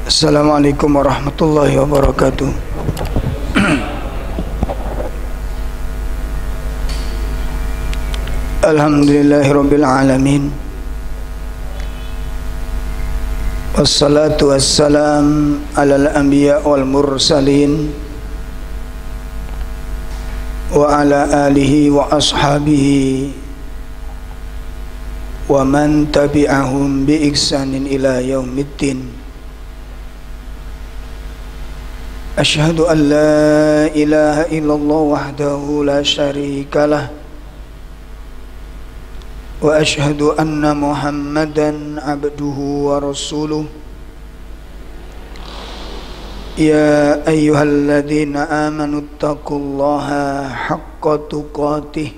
Assalamualaikum warahmatullahi wabarakatuh. Alhamdulillahirabbil alamin. Wassalatu wassalam alal anbiya wal mursalin wa ala alihi wa ashabihi wa man tabi'ahum bi ihsanin ila yaumiddin. Asyhadu an la ilaha illallah wahdahu la syarika lah wa asyhadu anna Muhammadan abduhu wa rasuluh. Ya ayyuhalladzina amanu taqullaha haqqa tuqatih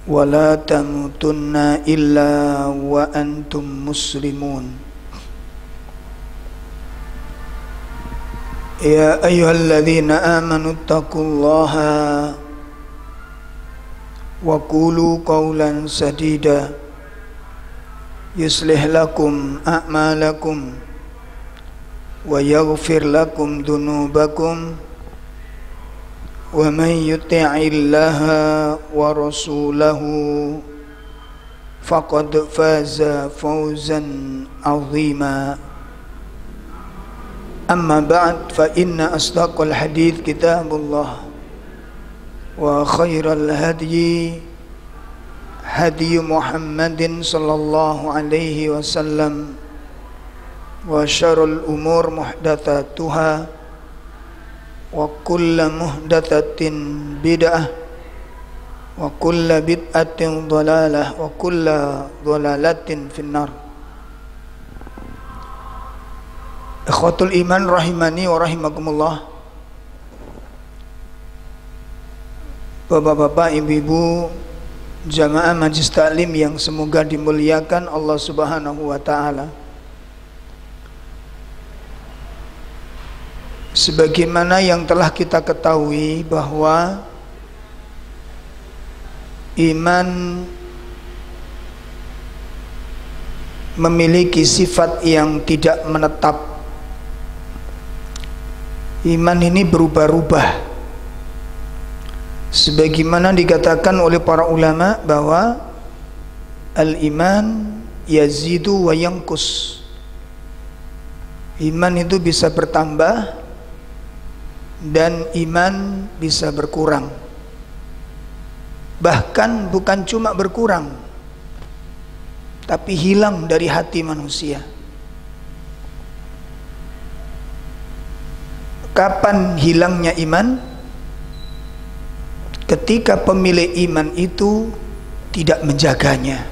wa la tamutunna illa wa antum muslimun. Ya ayyuhalladzina amanu taqullaha wa qulu qawlan sadida yuslih lakum a'malakum wa yaghfir lakum dhunubakum wa man yuti'illaha wa rasulahu faqad faza fawzan 'azima. Amma ba'd, fa inna asdaqal hadits kitabullah wa khairal hadyi hadyu Muhammadin sallallahu alaihi wasallam wa syarrul umur muhdatsatuha wa kullu muhdatsatin bid'ah wa kullu bid'atin dhalalah wa kullu dhalalatin finnar. Ikhwatul iman rahimani wa rahimakumullah. Bapak-bapak, ibu-ibu, jamaah majlis taklim yang semoga dimuliakan Allah Subhanahu wa taala. Sebagaimana yang telah kita ketahui bahwa iman memiliki sifat yang tidak menetap. Iman ini berubah-ubah. Sebagaimana dikatakan oleh para ulama bahwa al-iman yazidu wa yanqus. Iman itu bisa bertambah dan iman bisa berkurang. Bahkan bukan cuma berkurang, tapi hilang dari hati manusia. Kapan hilangnya iman? Ketika pemilik iman itu tidak menjaganya.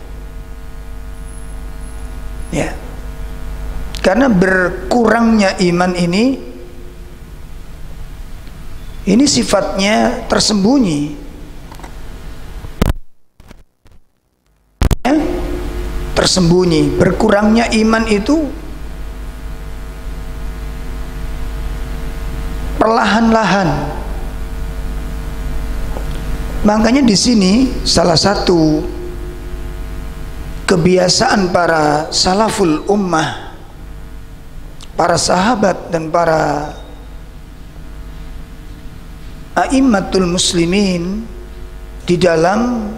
Ya. Karena berkurangnya iman ini sifatnya tersembunyi. Ya. Tersembunyi. Berkurangnya iman itu perlahan-lahan. Makanya di sini salah satu kebiasaan para salaful ummah, para sahabat dan para a'immatul muslimin di dalam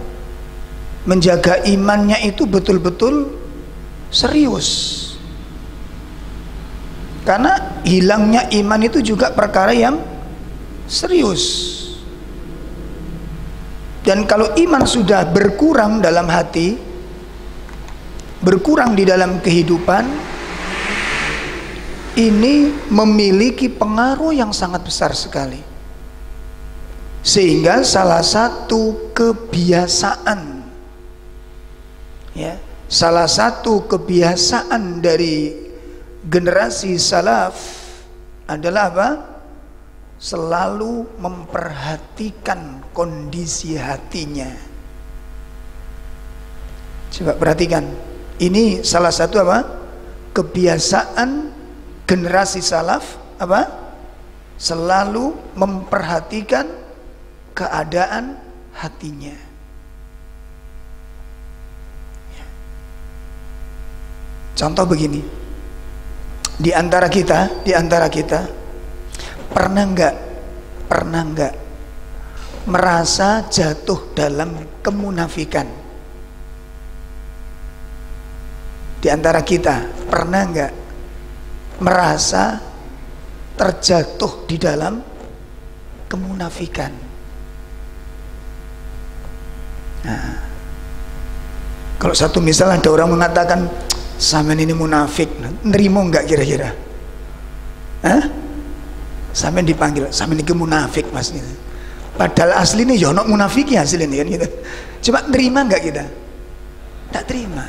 menjaga imannya itu betul-betul serius. Karena hilangnya iman itu juga perkara yang serius. Dan kalau iman sudah berkurang dalam hati, berkurang di dalam kehidupan, ini memiliki pengaruh yang sangat besar sekali. Sehingga salah satu kebiasaan, ya, salah satu kebiasaan dari generasi salaf adalah apa? Selalu memperhatikan kondisi hatinya. Coba perhatikan, ini salah satu apa? Kebiasaan generasi salaf apa? Selalu memperhatikan keadaan hatinya. Contoh begini, Di antara kita pernah nggak merasa jatuh dalam kemunafikan? Di antara kita pernah nggak merasa terjatuh di dalam kemunafikan? Nah, kalau satu misal ada orang mengatakan sampean ini munafik, nerimo nggak kira-kira? Sampean dipanggil sampean ini munafik mas, gitu. Padahal aslinya ya ono munafik ya aslinya kan gitu. Cuma nerima nggak kita? Nggak terima.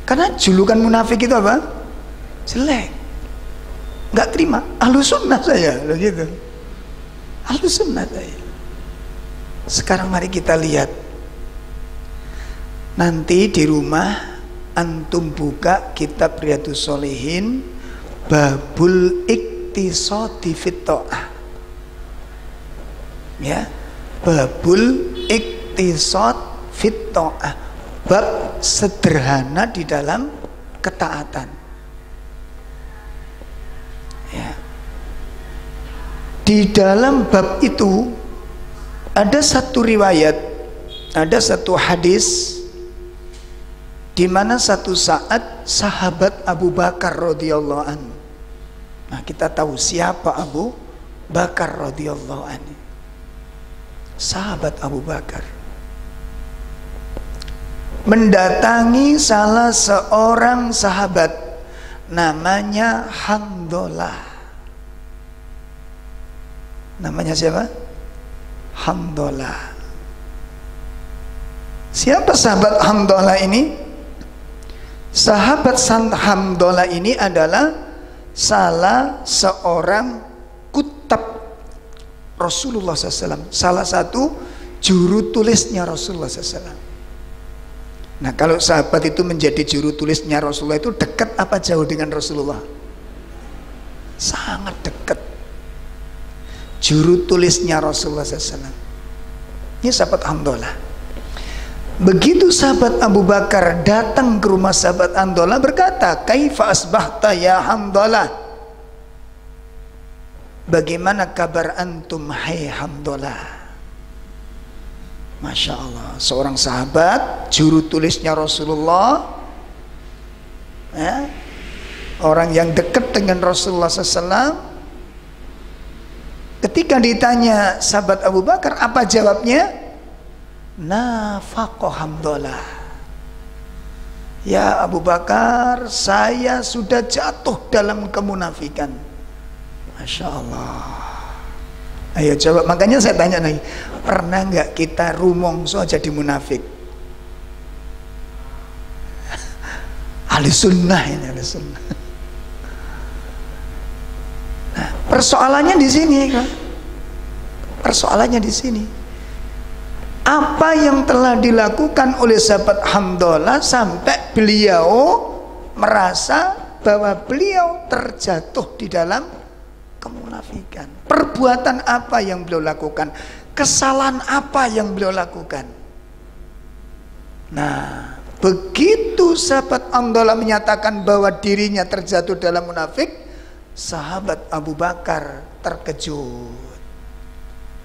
Karena julukan munafik itu apa? Jelek. Nggak terima. Ahlus sunnah saya, gitu. Ahlus sunnah saya. Sekarang mari kita lihat. Nanti di rumah antum buka kitab Riyadhus Shalihin babul iktisadi fit ta'ah. Ya, babul iktisad fit ta'ah. Bab sederhana di dalam ketaatan. Ya. Di dalam bab itu ada satu riwayat, ada satu hadis di mana satu saat sahabat Abu Bakar radhiyallahu anhu. Nah, kita tahu siapa Abu Bakar radhiyallahu anhu. Sahabat Abu Bakar mendatangi salah seorang sahabat namanya Handolah. Namanya siapa? Handolah. Siapa sahabat Handolah ini? Sahabat Handolah ini adalah salah seorang kutab Rasulullah SAW, salah satu juru tulisnya Rasulullah SAW. Nah, kalau sahabat itu menjadi juru tulisnya Rasulullah, itu dekat apa jauh dengan Rasulullah? Sangat dekat. Juru tulisnya Rasulullah SAW. Ini sahabat Handolah. Begitu sahabat Abu Bakar datang ke rumah sahabat Handolah, berkata, "Kaifa asbahta ya Handolah?" Bagaimana kabar antum hai Handolah? Masya Allah, seorang sahabat juru tulisnya Rasulullah, ya, orang yang dekat dengan Rasulullah SAW. Ketika ditanya sahabat Abu Bakar, apa jawabnya? Nafaqo Handolah. Ya Abu Bakar, saya sudah jatuh dalam kemunafikan. Masya Allah. Ayo coba, makanya saya tanya lagi, pernah nggak kita rumongso jadi munafik? Ahli sunnah ini, ahli sunnah. Nah, persoalannya di sini kan? Persoalannya di sini. Apa yang telah dilakukan oleh sahabat Handolah sampai beliau merasa bahwa beliau terjatuh di dalam kemunafikan? Perbuatan apa yang beliau lakukan? Kesalahan apa yang beliau lakukan? Nah, begitu sahabat Handolah menyatakan bahwa dirinya terjatuh dalam munafik, sahabat Abu Bakar terkejut,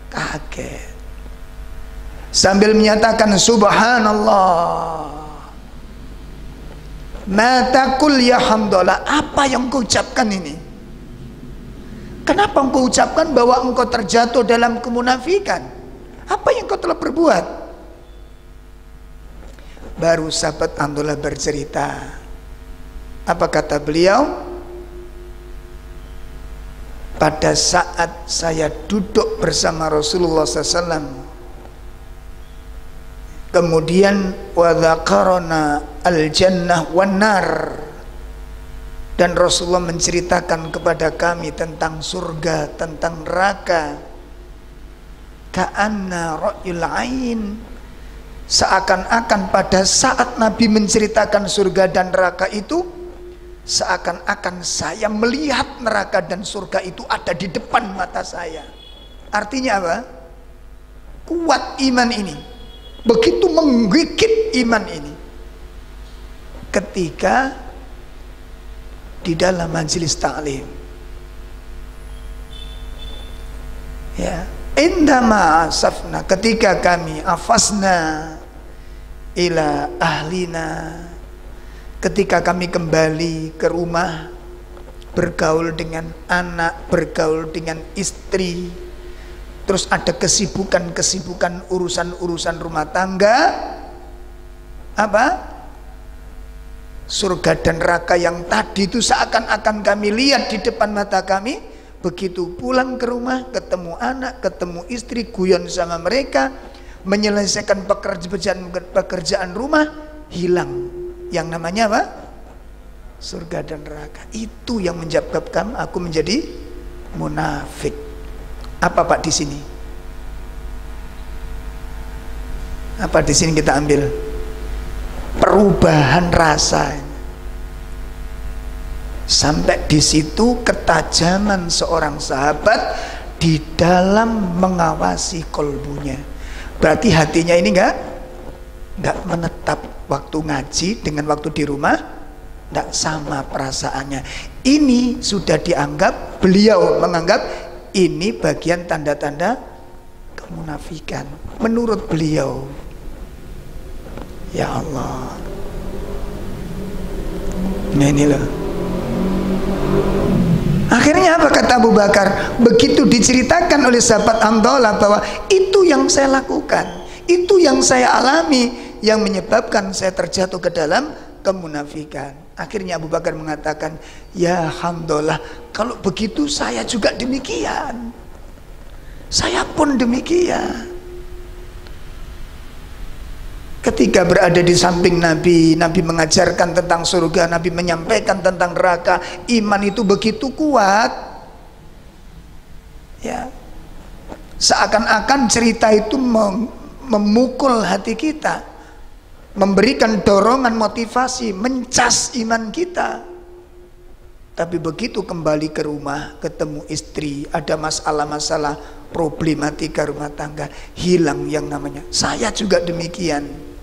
kaget, sambil menyatakan subhanallah. Ma taqul ya Handolah, apa yang kau ucapkan ini? Kenapa engkau ucapkan bahwa engkau terjatuh dalam kemunafikan? Apa yang kau telah perbuat? Baru sahabat Handolah bercerita. Apa kata beliau? Pada saat saya duduk bersama Rasulullah SAW, kemudian wa dzakarna al-jannah wan nar, dan Rasulullah menceritakan kepada kami tentang surga, tentang neraka. Ka'anna ra'yul ain, seakan-akan pada saat Nabi menceritakan surga dan neraka itu, seakan-akan saya melihat neraka dan surga itu ada di depan mata saya. Artinya apa? Kuat iman ini, begitu menggigit iman ini ketika di dalam majelis ta'lim. Ya, indama asafna, ketika kami afasna ila ahlina, ketika kami kembali ke rumah, bergaul dengan anak, bergaul dengan istri, terus ada kesibukan-kesibukan urusan-urusan rumah tangga, apa? Surga dan neraka yang tadi itu seakan-akan kami lihat di depan mata kami, begitu pulang ke rumah, ketemu anak, ketemu istri, guyon sama mereka, menyelesaikan pekerjaan rumah, hilang yang namanya apa? Surga dan neraka. Itu yang menyebabkan aku menjadi munafik. Apa Pak di sini? Apa di sini kita ambil? Perubahan rasa. Sampai di situ ketajaman seorang sahabat di dalam mengawasi kolbunya. Berarti hatinya ini enggak menetap waktu ngaji dengan waktu di rumah, enggak sama perasaannya. Ini sudah dianggap, beliau menganggap ini bagian tanda-tanda kemunafikan menurut beliau. Ya Allah. Nah ini loh. Akhirnya apa kata Abu Bakar? Begitu diceritakan oleh sahabat Handalah bahwa itu yang saya lakukan, itu yang saya alami, yang menyebabkan saya terjatuh ke dalam kemunafikan. Akhirnya Abu Bakar mengatakan, ya Handalah, kalau begitu saya juga demikian. Saya pun demikian. Ketika berada di samping Nabi, Nabi mengajarkan tentang surga, Nabi menyampaikan tentang neraka, iman itu begitu kuat. Ya. Seakan-akan cerita itu memukul hati kita, memberikan dorongan motivasi, mencas iman kita. Tapi begitu kembali ke rumah, ketemu istri, ada masalah-masalah, problematika rumah tangga, hilang yang namanya saya juga demikian.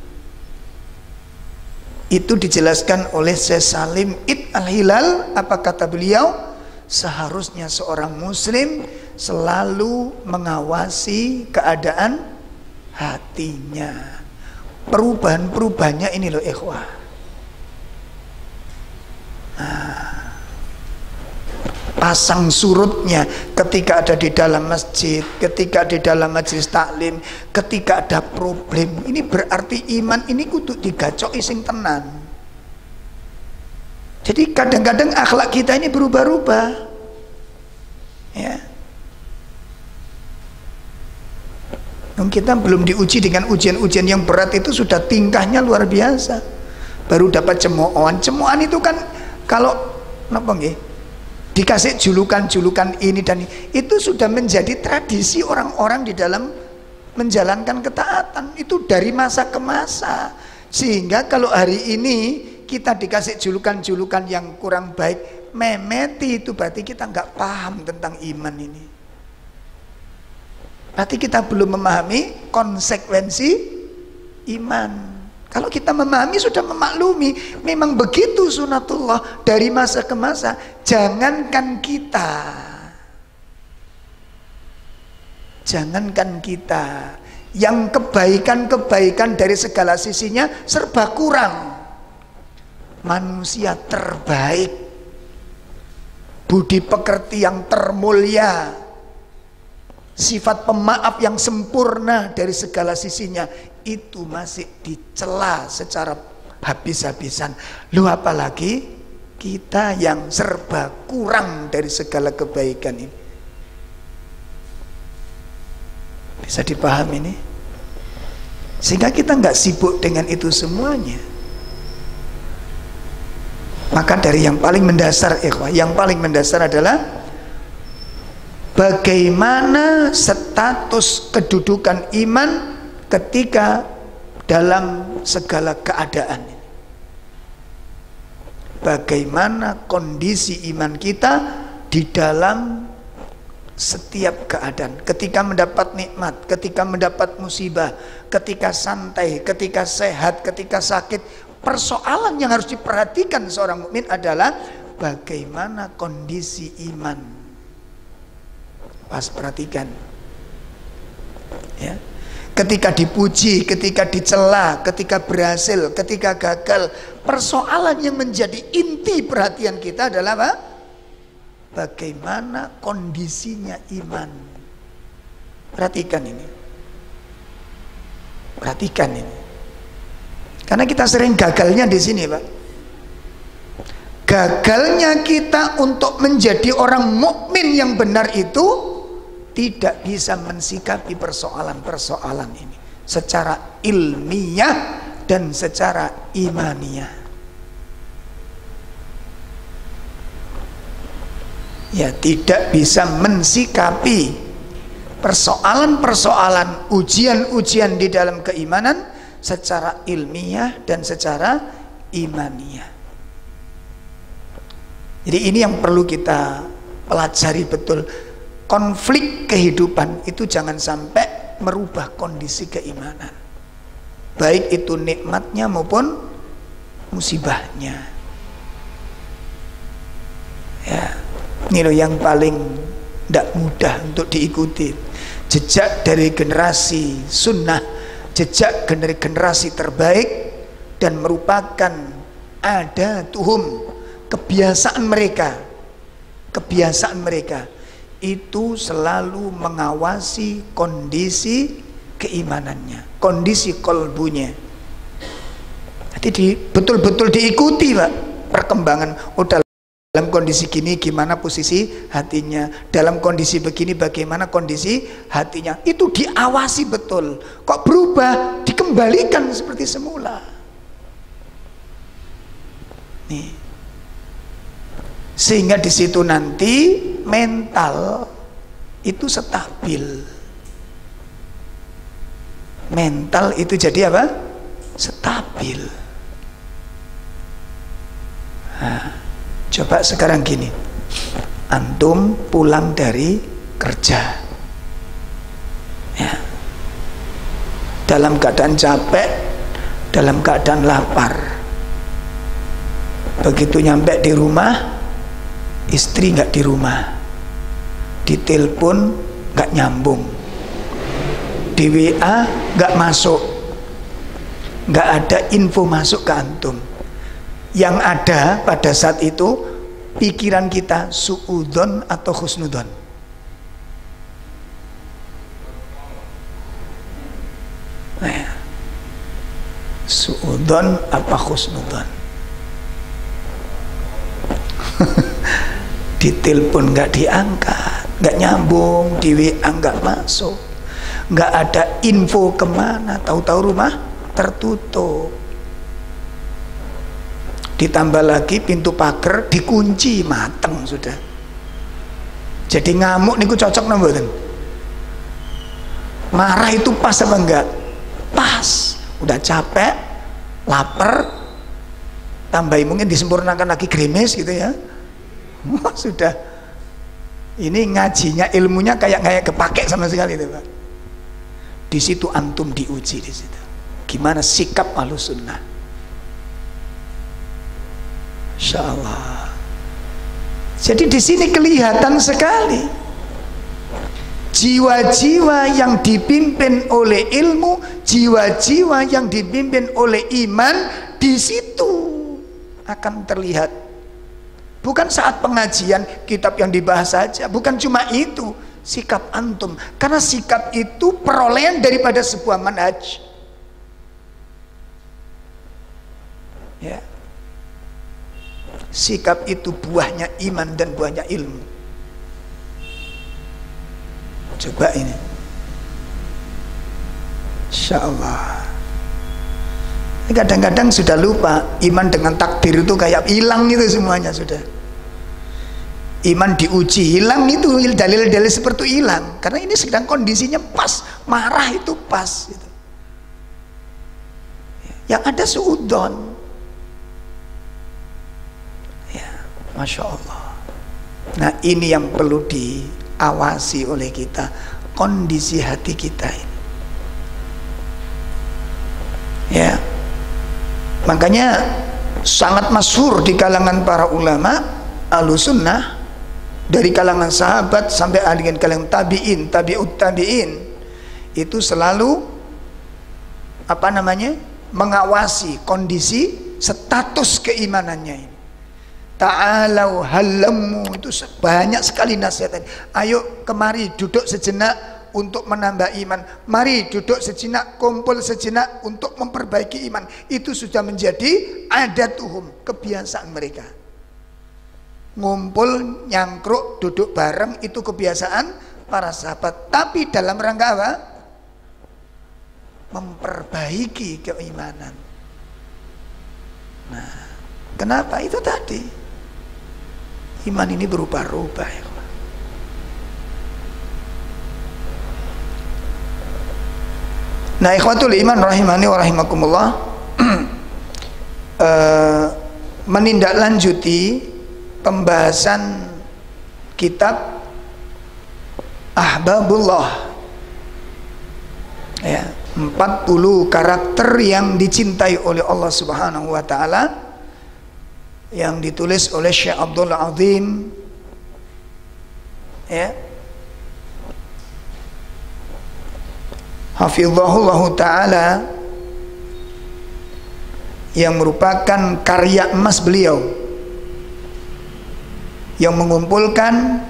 Itu dijelaskan oleh Syekh Salim Id Al-Hilal. Apa kata beliau? Seharusnya seorang muslim selalu mengawasi keadaan hatinya. Perubahan-perubahannya ini loh ikhwah. Pasang surutnya ketika ada di dalam masjid, ketika di dalam majelis taklim, ketika ada problem. Ini berarti iman ini kudu digacoki sing tenan. Jadi kadang-kadang akhlak kita ini berubah-ubah. Ya. Kita belum diuji dengan ujian-ujian yang berat itu sudah tingkahnya luar biasa. Baru dapat cemoohan. Cemoohan itu kan kalau napa nggih? Dikasih julukan-julukan ini dan itu sudah menjadi tradisi orang-orang di dalam menjalankan ketaatan itu dari masa ke masa. Sehingga kalau hari ini kita dikasih julukan-julukan yang kurang baik, memeti, itu berarti kita nggak paham tentang iman ini. Berarti kita belum memahami konsekuensi iman. Kalau kita memahami, sudah memaklumi, memang begitu sunatullah dari masa ke masa. Jangankan kita yang kebaikan-kebaikan dari segala sisinya serba kurang. Manusia terbaik, budi pekerti yang termulia, sifat pemaaf yang sempurna dari segala sisinya, itu masih dicela secara habis-habisan. Lu apalagi kita yang serba kurang dari segala kebaikan ini. Bisa dipahami ini? Sehingga kita nggak sibuk dengan itu semuanya. Maka dari yang paling mendasar, ikhwah, yang paling mendasar adalah bagaimana status kedudukan iman ketika dalam segala keadaan. Bagaimana kondisi iman kita di dalam setiap keadaan. Ketika mendapat nikmat, ketika mendapat musibah, ketika santai, ketika sehat, ketika sakit. Persoalan yang harus diperhatikan seorang mukmin adalah bagaimana kondisi iman. Pas perhatikan. Ya. Ketika dipuji, ketika dicela, ketika berhasil, ketika gagal, persoalan yang menjadi inti perhatian kita adalah apa? Bagaimana kondisinya iman. Perhatikan ini. Perhatikan ini. Karena kita sering gagalnya di sini, Pak. Gagalnya kita untuk menjadi orang mukmin yang benar itu tidak bisa mensikapi persoalan-persoalan ini secara ilmiah dan secara imaniah. Ya, tidak bisa mensikapi persoalan-persoalan, ujian-ujian di dalam keimanan secara ilmiah dan secara imaniah. Jadi ini yang perlu kita pelajari betul. Konflik kehidupan itu jangan sampai merubah kondisi keimanan, baik itu nikmatnya maupun musibahnya. Ya, ini loh yang paling tidak mudah untuk diikuti. Jejak dari generasi sunnah, jejak dari generasi terbaik, dan merupakan adatuhum, kebiasaan mereka itu selalu mengawasi kondisi keimanannya, kondisi kolbunya. Jadi betul-betul diikuti, Pak, perkembangan. Oh, dalam kondisi gini gimana posisi hatinya, dalam kondisi begini bagaimana kondisi hatinya, itu diawasi betul. Kok berubah, dikembalikan seperti semula. Nih, sehingga di situ nanti mental itu stabil. Mental itu jadi apa? Stabil. Nah, coba sekarang gini, antum pulang dari kerja, ya, dalam keadaan capek, dalam keadaan lapar. Begitu nyampe di rumah, istri nggak di rumah, ditelepon nggak nyambung, di WA nggak masuk, nggak ada info masuk ke antum. Yang ada pada saat itu pikiran kita suudon atau husnudon. Nah, suudon apa husnudon? Ditelepon nggak diangkat, nggak nyambung, di WA nggak masuk, nggak ada info kemana, tahu-tahu rumah tertutup. Ditambah lagi pintu pagar dikunci mateng sudah. Jadi ngamuk niku cocok mboten? Marah itu pas apa enggak? Pas. Udah capek, lapar, tambahin mungkin disempurnakan lagi gerimis gitu ya. Sudah. Ini ngajinya, ilmunya kayak kepake sama sekali itu, Pak. Di situ antum diuji di situ. Gimana sikap Ahlussunnah? Insyaallah. Jadi di sini kelihatan sekali jiwa-jiwa yang dipimpin oleh ilmu, jiwa-jiwa yang dipimpin oleh iman, di situ akan terlihat. Bukan saat pengajian kitab yang dibahas saja, bukan cuma itu, sikap antum. Karena sikap itu perolehan daripada sebuah manhaj. Ya. Sikap itu buahnya iman dan buahnya ilmu. Coba ini, insyaallah. Kadang-kadang sudah lupa iman dengan takdir itu kayak hilang itu semuanya sudah. Iman diuji hilang itu, dalil-dalil seperti itu hilang karena ini sedang kondisinya pas, marah itu pas gitu. Yang ada suudon. Ya, Masya Allah. Nah ini yang perlu diawasi oleh kita, kondisi hati kita ini. Ya, makanya sangat masyhur di kalangan para ulama, Ahlussunnah dari kalangan sahabat sampai dengan kalangan tabi'in, tabi'ut tabi'in itu selalu mengawasi kondisi status keimanannya ini. Ta'alau halammu, itu banyak sekali nasihat. Ayo kemari duduk sejenak untuk menambah iman. Mari duduk sejenak, kumpul sejenak untuk memperbaiki iman. Itu sudah menjadi adatuhum, kebiasaan mereka. Ngumpul, nyangkruk, duduk bareng, itu kebiasaan para sahabat. Tapi dalam rangka apa? Memperbaiki keimanan. Nah, kenapa? Itu tadi iman ini berubah-ubah ya. Nah, ikhwatul iman rahimani wa rahimakumullah, menindaklanjuti pembahasan kitab Ahbabullah ya, 40 karakter yang dicintai oleh Allah Subhanahu wa taala, yang ditulis oleh Syekh Abdul Azim ya, hafizahullah taala, yang merupakan karya emas beliau yang mengumpulkan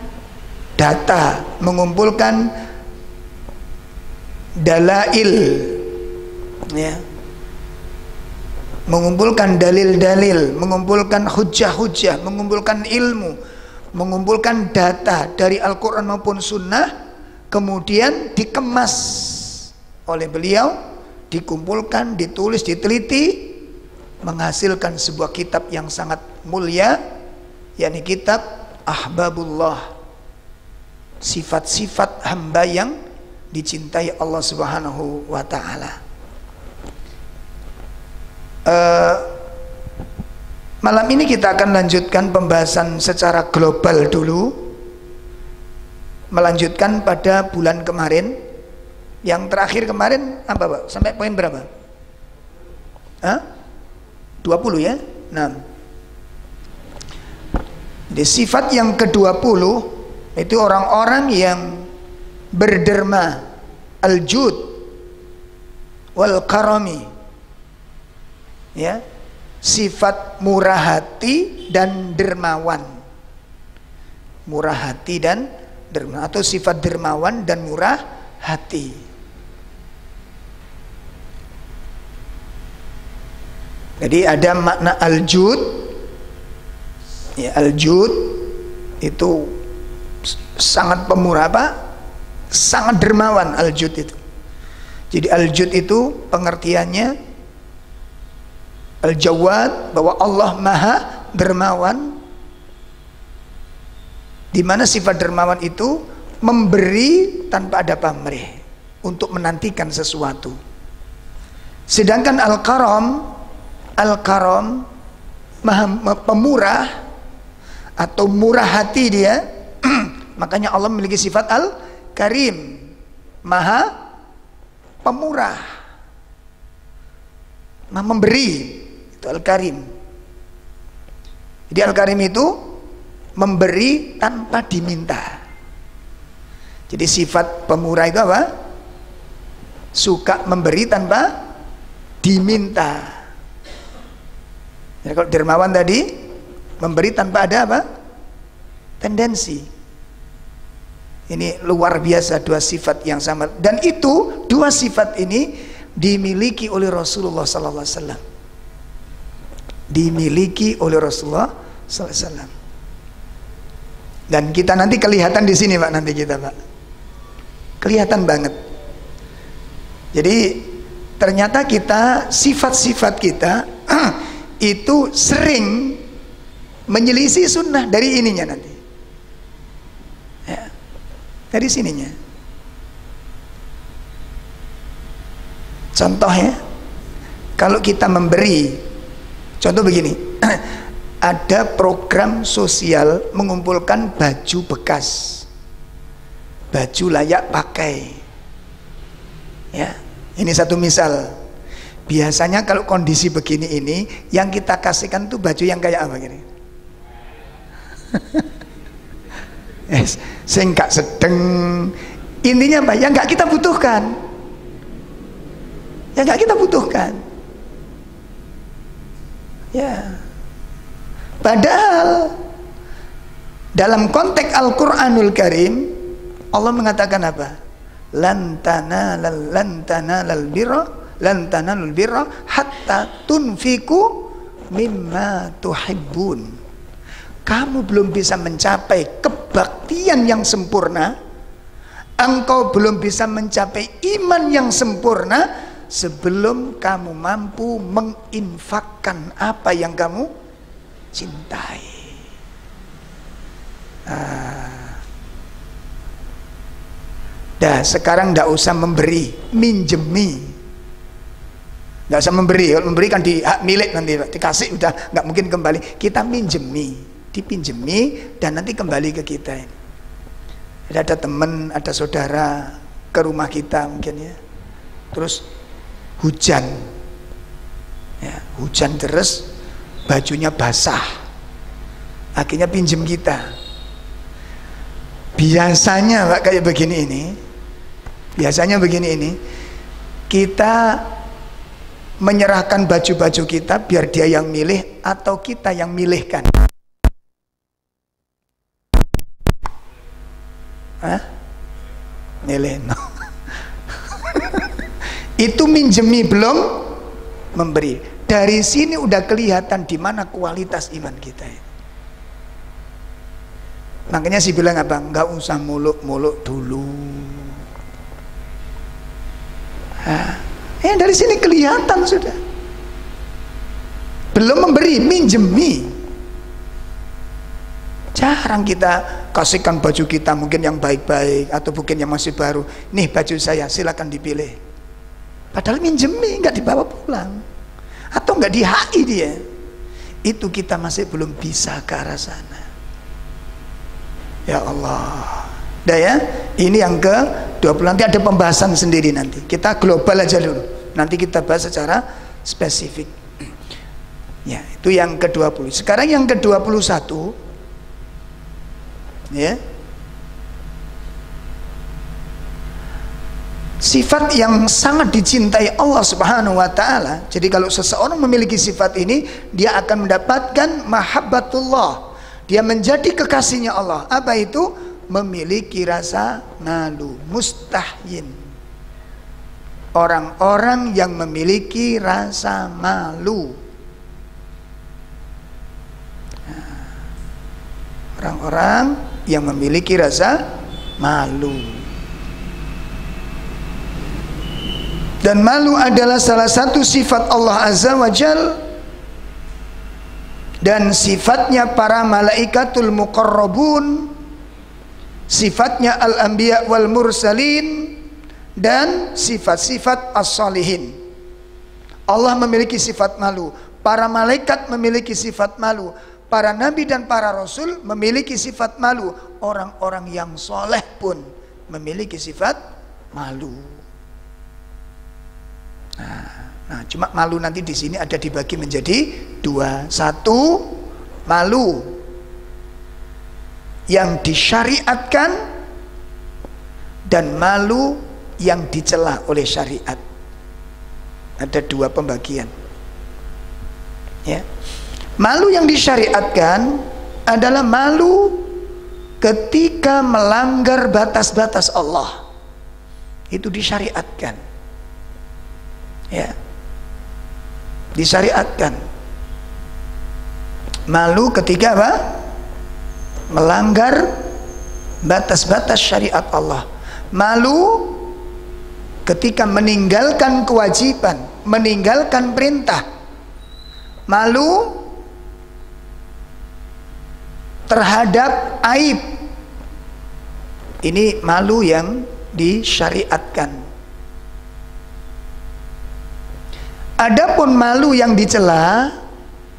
data, mengumpulkan dalail ya, mengumpulkan dalil-dalil, mengumpulkan hujah-hujah, mengumpulkan ilmu, mengumpulkan data dari Al-Quran maupun Sunnah, kemudian dikemas oleh beliau, dikumpulkan, ditulis, diteliti, menghasilkan sebuah kitab yang sangat mulia, yakni kitab Ahbabullah, sifat-sifat hamba yang dicintai Allah Subhanahu wa ta'ala. Malam ini kita akan lanjutkan pembahasan secara global dulu, melanjutkan pada bulan kemarin. Yang terakhir kemarin apa Pak? Sampai poin berapa? 20 ya? 6. Di sifat yang ke-20 itu orang-orang yang berderma, al-jud wal karami ya, sifat murah hati dan dermawan. Murah hati dan dermawan, atau sifat dermawan dan murah hati. Jadi ada makna al-jud ya, al-jud itu sangat pemurah, sangat dermawan al-jud itu. Jadi al-jud itu pengertiannya al-jawad, bahwa Allah maha dermawan, di mana sifat dermawan itu memberi tanpa ada pamrih untuk menantikan sesuatu. Sedangkan al-karam maha pemurah atau murah hati dia. Makanya Allah memiliki sifat al-karim, maha pemurah, maha memberi, itu al-karim. Jadi al-karim itu memberi tanpa diminta. Jadi sifat pemurah itu apa? Suka memberi tanpa diminta. Jadi kalau dermawan tadi memberi tanpa ada apa? Tendensi. Ini luar biasa, dua sifat yang sama, dan itu dua sifat ini dimiliki oleh Rasulullah sallallahu alaihi wasallam. Dimiliki oleh Rasulullah sallallahu alaihi wasallam. Dan kita nanti kelihatan di sini Pak, nanti kita Pak. Kelihatan banget. Jadi ternyata kita, sifat-sifat kita itu sering menyelisih sunnah dari ininya nanti ya, dari sininya. Contohnya kalau kita memberi, contoh begini, ada program sosial mengumpulkan baju bekas, baju layak pakai ya, ini satu misal. Biasanya kalau kondisi begini ini, yang kita kasihkan tuh baju yang kayak apa gini? Sing gak sedeng. Intinya apa? Yang gak kita butuhkan. Yang gak kita butuhkan. Ya. Padahal dalam konteks Al-Qur'anul Karim Allah mengatakan apa? Lan tanalul birra hatta tunfiku mimma tuhibbun. Kamu belum bisa mencapai kebaktian yang sempurna, engkau belum bisa mencapai iman yang sempurna sebelum kamu mampu menginfakkan apa yang kamu cintai. Dah sekarang ndak usah memberi, minjemi. Nggak usah memberi, kalau memberi kan di hak milik nanti, dikasih udah nggak mungkin kembali. Kita minjemi, dipinjemi dan nanti kembali ke kita. Ada teman, ada saudara ke rumah kita mungkin ya, terus hujan, ya, hujan terus, bajunya basah, akhirnya pinjem kita. Biasanya Pak kayak begini ini, biasanya begini ini, kita menyerahkan baju-baju kita biar dia yang milih atau kita yang milihkan? Hah? Milih, no. Itu minjemi belum memberi. Dari sini udah kelihatan di mana kualitas iman kita. Makanya sih bilang apa? Nggak usah muluk-muluk dulu. Dari sini kelihatan sudah. Belum memberi, minjemi. Jarang kita kasihkan baju kita mungkin yang baik-baik atau mungkin yang masih baru. Nih baju saya, silakan dipilih. Padahal minjemi, nggak dibawa pulang. Atau nggak di HI dia. Itu kita masih belum bisa ke arah sana. Ya Allah. Udah ya, ini yang ke-20. Nanti ada pembahasan sendiri nanti. Kita global aja dulu. Nanti kita bahas secara spesifik. Ya, itu yang ke-20. Sekarang yang ke-21. Ya. Sifat yang sangat dicintai Allah Subhanahu wa taala. Jadi kalau seseorang memiliki sifat ini, dia akan mendapatkan mahabbatullah. Dia menjadi kekasihnya Allah. Apa itu? Memiliki rasa malu, mustahyin. Orang-orang yang memiliki rasa malu. Orang-orang yang memiliki rasa malu. Dan malu adalah salah satu sifat Allah Azza wa Jal, dan sifatnya para malaikatul muqarrabun, sifatnya al-anbiya wal mursalin, dan sifat-sifat as-salihin. Allah memiliki sifat malu, para malaikat memiliki sifat malu, para nabi dan para rasul memiliki sifat malu, orang-orang yang soleh pun memiliki sifat malu. Nah, cuma malu nanti di sini ada dibagi menjadi dua. Satu, malu yang disyariatkan dan malu yang dicela oleh syariat. Ada dua pembagian. Ya. Malu yang disyariatkan adalah malu ketika melanggar batas-batas Allah. Itu disyariatkan. Ya. Disyariatkan. Malu ketika apa? Melanggar batas-batas syariat Allah. Malu ketika meninggalkan kewajiban, meninggalkan perintah. Malu terhadap aib. Ini malu yang disyariatkan. Adapun malu yang dicela,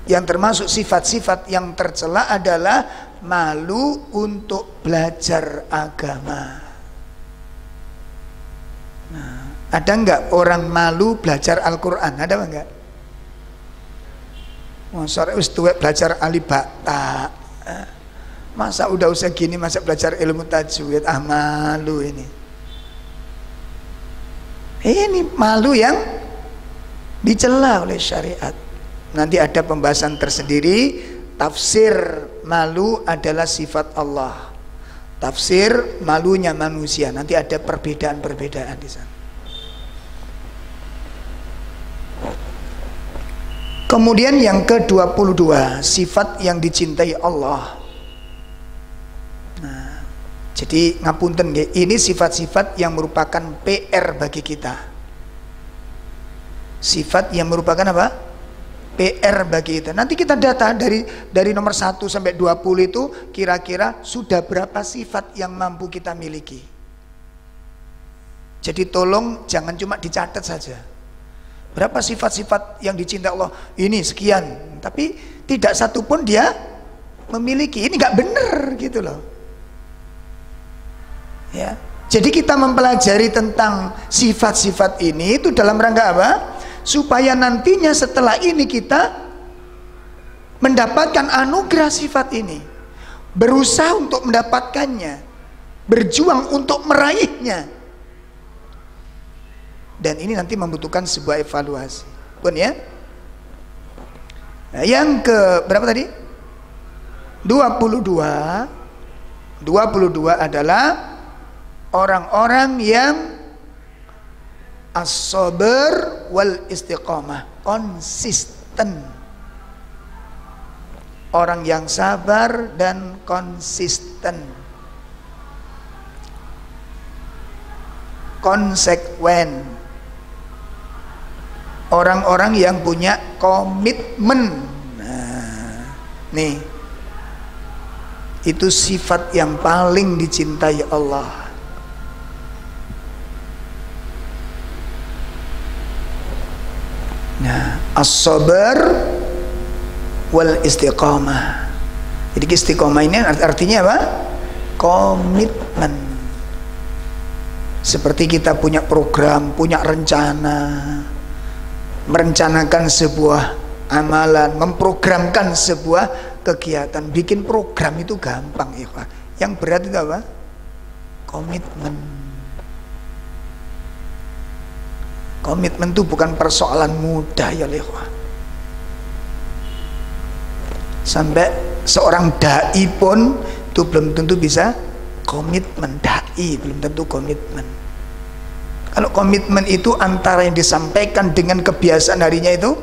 yang termasuk sifat-sifat yang tercela adalah malu untuk belajar agama. Nah, ada enggak orang malu belajar Al-Quran? Ada enggak? Sore wis tuwek belajar alif ba ta. Masa udah usah gini, masa belajar ilmu tajwid, malu ini. Ini malu yang dicela oleh syariat. Nanti ada pembahasan tersendiri. Tafsir malu adalah sifat Allah, tafsir malunya manusia. Nanti ada perbedaan-perbedaan di sana. Kemudian yang ke-22, sifat yang dicintai Allah. Nah, jadi ngapunten nggih, ini sifat-sifat yang merupakan PR bagi kita. Sifat yang merupakan apa? PR bagi kita. Nanti kita data dari nomor 1 sampai 20 itu kira-kira sudah berapa sifat yang mampu kita miliki. Jadi tolong jangan cuma dicatat saja. Berapa sifat-sifat yang dicintai Allah? Ini sekian, tapi tidak satu pun dia memiliki. Ini nggak benar gitu loh. Ya. Jadi kita mempelajari tentang sifat-sifat ini itu dalam rangka apa? Supaya nantinya setelah ini kita mendapatkan anugerah sifat ini, berusaha untuk mendapatkannya, berjuang untuk meraihnya. Dan ini nanti membutuhkan sebuah evaluasi. Pun ya. Nah, yang ke berapa tadi? 22. 22 adalah orang-orang yang as-sabr wal istiqamah, konsisten. Orang yang sabar dan konsisten, konsekuen. Orang-orang yang punya komitmen. Nah, nih, itu sifat yang paling dicintai Allah. Nah, as-sabar wal istiqamah. Jadi istiqamah ini artinya apa? Komitmen. Seperti kita punya program, punya rencana, merencanakan sebuah amalan, memprogramkan sebuah kegiatan. Bikin program itu gampang, ikhwan. Yang berat itu apa? Komitmen. Komitmen itu bukan persoalan mudah ya ikhwan. Sampai seorang dai pun itu belum tentu bisa komitmen. Dai belum tentu komitmen. Kalau komitmen itu antara yang disampaikan dengan kebiasaan harinya itu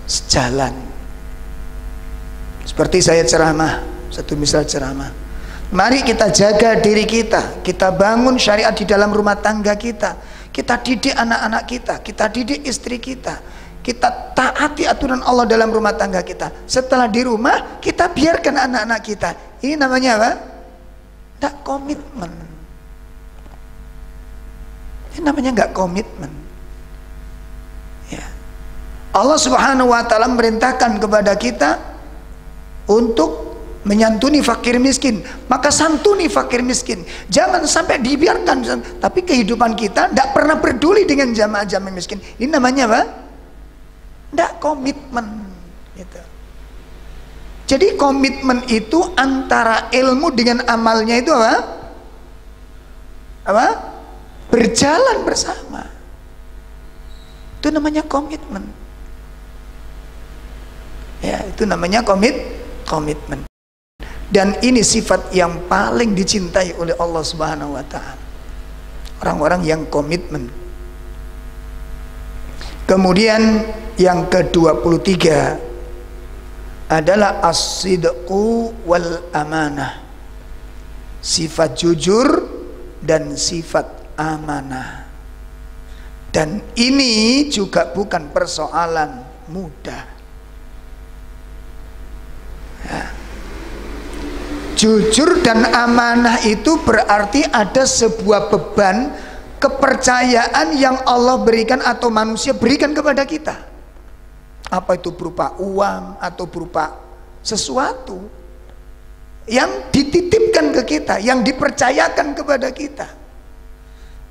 sejalan. Seperti saya ceramah, satu misal ceramah. Mari kita jaga diri kita, kita bangun syariat di dalam rumah tangga kita, kita didik anak-anak kita didik istri kita taati aturan Allah dalam rumah tangga kita. Setelah di rumah, kita biarkan anak-anak kita. Ini namanya apa? Tak komitmen. Ini namanya nggak komitmen. Ya. Allah Subhanahu wa Ta'ala merintahkan kepada kita untuk menyantuni fakir miskin, maka santuni fakir miskin. Jangan sampai dibiarkan, tapi kehidupan kita tidak pernah peduli dengan jamaah-jamaah miskin. Ini namanya apa? Tidak komitmen. Gitu. Jadi komitmen itu antara ilmu dengan amalnya itu apa? Apa? Berjalan bersama. Itu namanya komitmen. Ya, itu namanya komitmen. Dan ini sifat yang paling dicintai oleh Allah Subhanahu wa Ta'ala. Orang-orang yang komitmen. Kemudian yang ke-23 adalah as-sidqu wal amanah. Sifat jujur dan sifat amanah. Dan ini juga bukan persoalan mudah. Ya. Jujur dan amanah itu berarti ada sebuah beban kepercayaan yang Allah berikan atau manusia berikan kepada kita. Apa itu berupa uang atau berupa sesuatu yang dititipkan ke kita, yang dipercayakan kepada kita.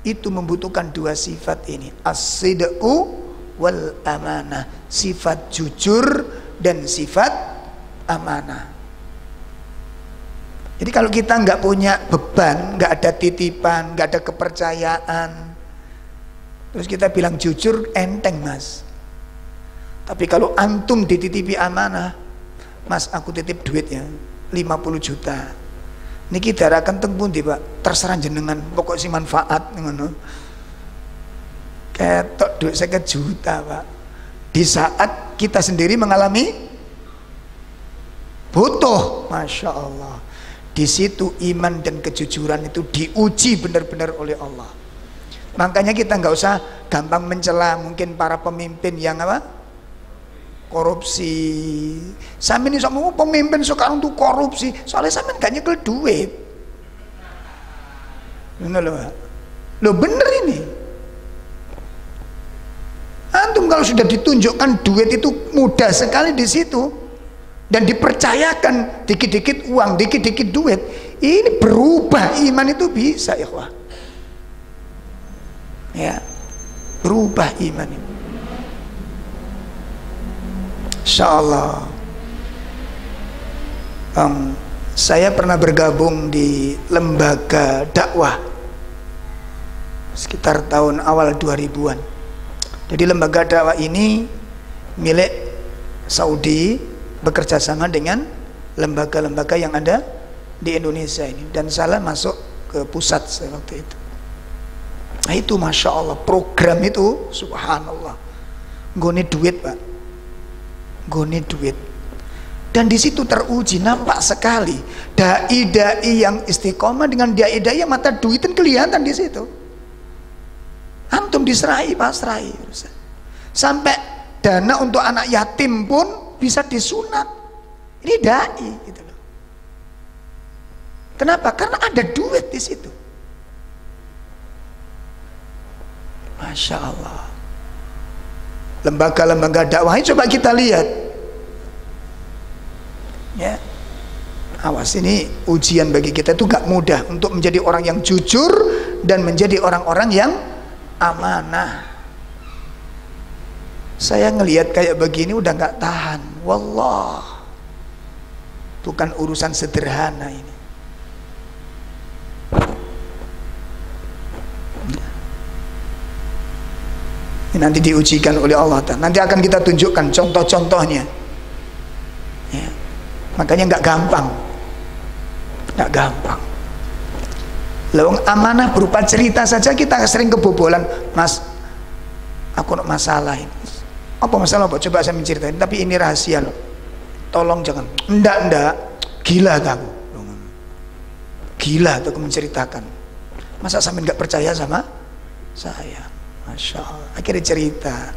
Itu membutuhkan dua sifat ini, as-sidqu wal amanah, sifat jujur dan sifat amanah. Jadi kalau kita nggak punya beban, nggak ada titipan, nggak ada kepercayaan, terus kita bilang jujur, enteng mas. Tapi kalau antum dititipi amanah, mas aku titip duit ya 50 juta, niki darakan teng pundi pak, terserah jenengan, pokok si manfaat ngono. Ketok duit 50 juta pak, di saat kita sendiri mengalami butuh. Masya Allah, di situ iman dan kejujuran itu diuji benar-benar oleh Allah. Makanya kita nggak usah gampang mencela mungkin para pemimpin yang apa, korupsi. Sampeyan iso ngomong pemimpin sekarang tuh korupsi, soalnya sampeyan gak nyekel duit. Ngono lho. Loh bener ini. Antum kalau sudah ditunjukkan duit itu mudah sekali di situ dan dipercayakan dikit-dikit uang, dikit-dikit duit, ini berubah iman itu bisa ya ikhwah. Ya. Berubah iman itu. Insyaallah. Saya pernah bergabung di lembaga dakwah sekitar tahun awal 2000-an. Jadi lembaga dakwah ini milik Saudi, bekerja sama dengan lembaga-lembaga yang ada di Indonesia ini, dan saya masuk ke pusat waktu itu. Nah itu Masya Allah, program itu subhanallah, nggone duit pak, nggone duit. Dan di situ teruji, nampak sekali dai-dai yang istiqomah dengan dai-dai yang mata duit dan kelihatan di situ. Antum diserahi pasrahi, sampai dana untuk anak yatim pun bisa disunat. Ini dai gitu loh. Kenapa? Karena ada duit di situ. Masya Allah. Lembaga-lembaga dakwah ini coba kita lihat. Ya, awas, ini ujian bagi kita. Itu gak mudah untuk menjadi orang yang jujur dan menjadi orang-orang yang amanah. Saya ngelihat kayak begini udah gak tahan. Wallah, bukan urusan sederhana ini. Ini nanti diujikan oleh Allah. Nanti akan kita tunjukkan contoh-contohnya. Ya. Makanya nggak gampang, nggak gampang. Lawang amanah berupa cerita saja kita sering kebobolan. Mas, aku nak masalah ini. Apa masalah pak? Coba saya menceritain. Tapi ini rahasia loh. Tolong jangan. Ndak. Gila kamu. Gila tuh menceritakan. Masa sampai nggak percaya sama saya? Masya Allah. Akhirnya cerita.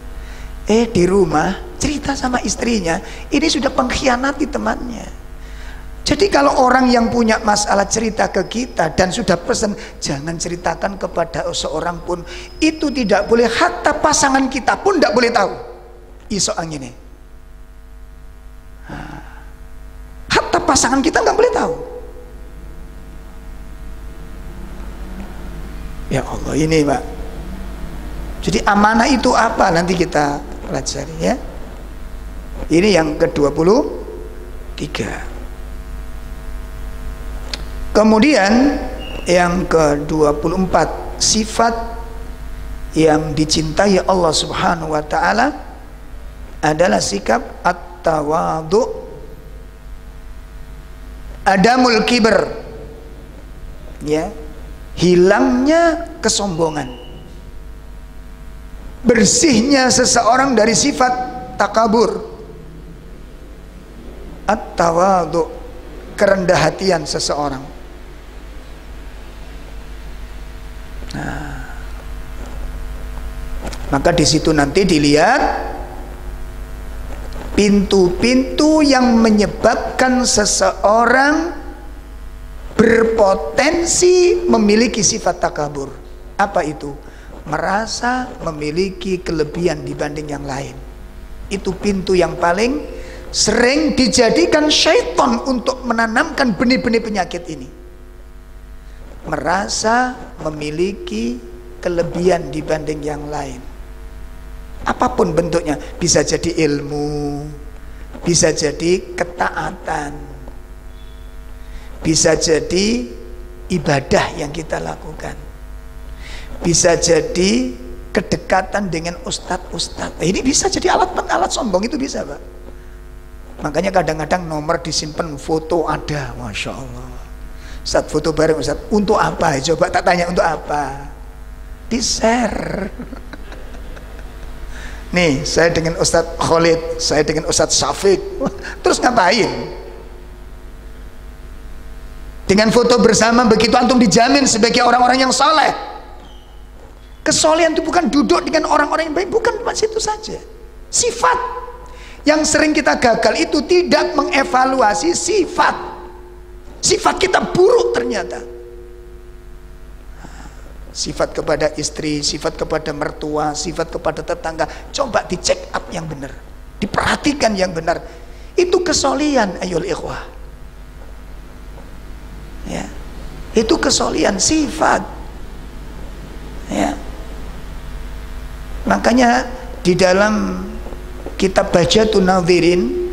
Di rumah cerita sama istrinya, ini sudah pengkhianati temannya. Jadi kalau orang yang punya masalah cerita ke kita dan sudah pesan jangan ceritakan kepada seorang pun, itu tidak boleh, hatta pasangan kita pun tidak boleh tahu. Iso angin ini. Hatta pasangan kita nggak boleh tahu. Ya Allah, ini Pak. Jadi amanah itu apa? Nanti kita pelajari ya. Ini yang ke-23. Kemudian yang ke-24, sifat yang dicintai Allah Subhanahu wa taala adalah sikap at-tawadhu, adamul kibr. Ya. Hilangnya kesombongan, bersihnya seseorang dari sifat takabur, at-tawadhu, kerendah hatian seseorang. Nah, maka di situ nanti dilihat pintu-pintu yang menyebabkan seseorang berpotensi memiliki sifat takabur. Apa itu? Merasa memiliki kelebihan dibanding yang lain. Itu pintu yang paling sering dijadikan syaitan untuk menanamkan benih-benih penyakit ini. Merasa memiliki kelebihan dibanding yang lain. Apapun bentuknya, bisa jadi ilmu, bisa jadi ketaatan, bisa jadi ibadah yang kita lakukan, bisa jadi kedekatan dengan ustadz-ustadz. Ini bisa jadi alat sombong, itu bisa, Pak. Makanya kadang-kadang nomor disimpan, foto ada, Masya Allah. Ustadz foto bareng Ustadz, untuk apa? Coba tak tanya untuk apa? Di share. Nih, saya dengan Ustadz Khalid, saya dengan Ustadz Syafiq. Terus ngapain? Dengan foto bersama begitu antum dijamin sebagai orang-orang yang saleh. Kesolehan itu bukan duduk dengan orang-orang yang baik, bukan cuma situ saja. Sifat yang sering kita gagal itu tidak mengevaluasi sifat. Sifat kita buruk ternyata. Sifat kepada istri, sifat kepada mertua, sifat kepada tetangga, coba dicek up yang benar, diperhatikan yang benar. Itu kesolehan, ayo ikhwah. Ya, itu kesolehan sifat. Ya, makanya di dalam kitab Bahjatul Nadhirin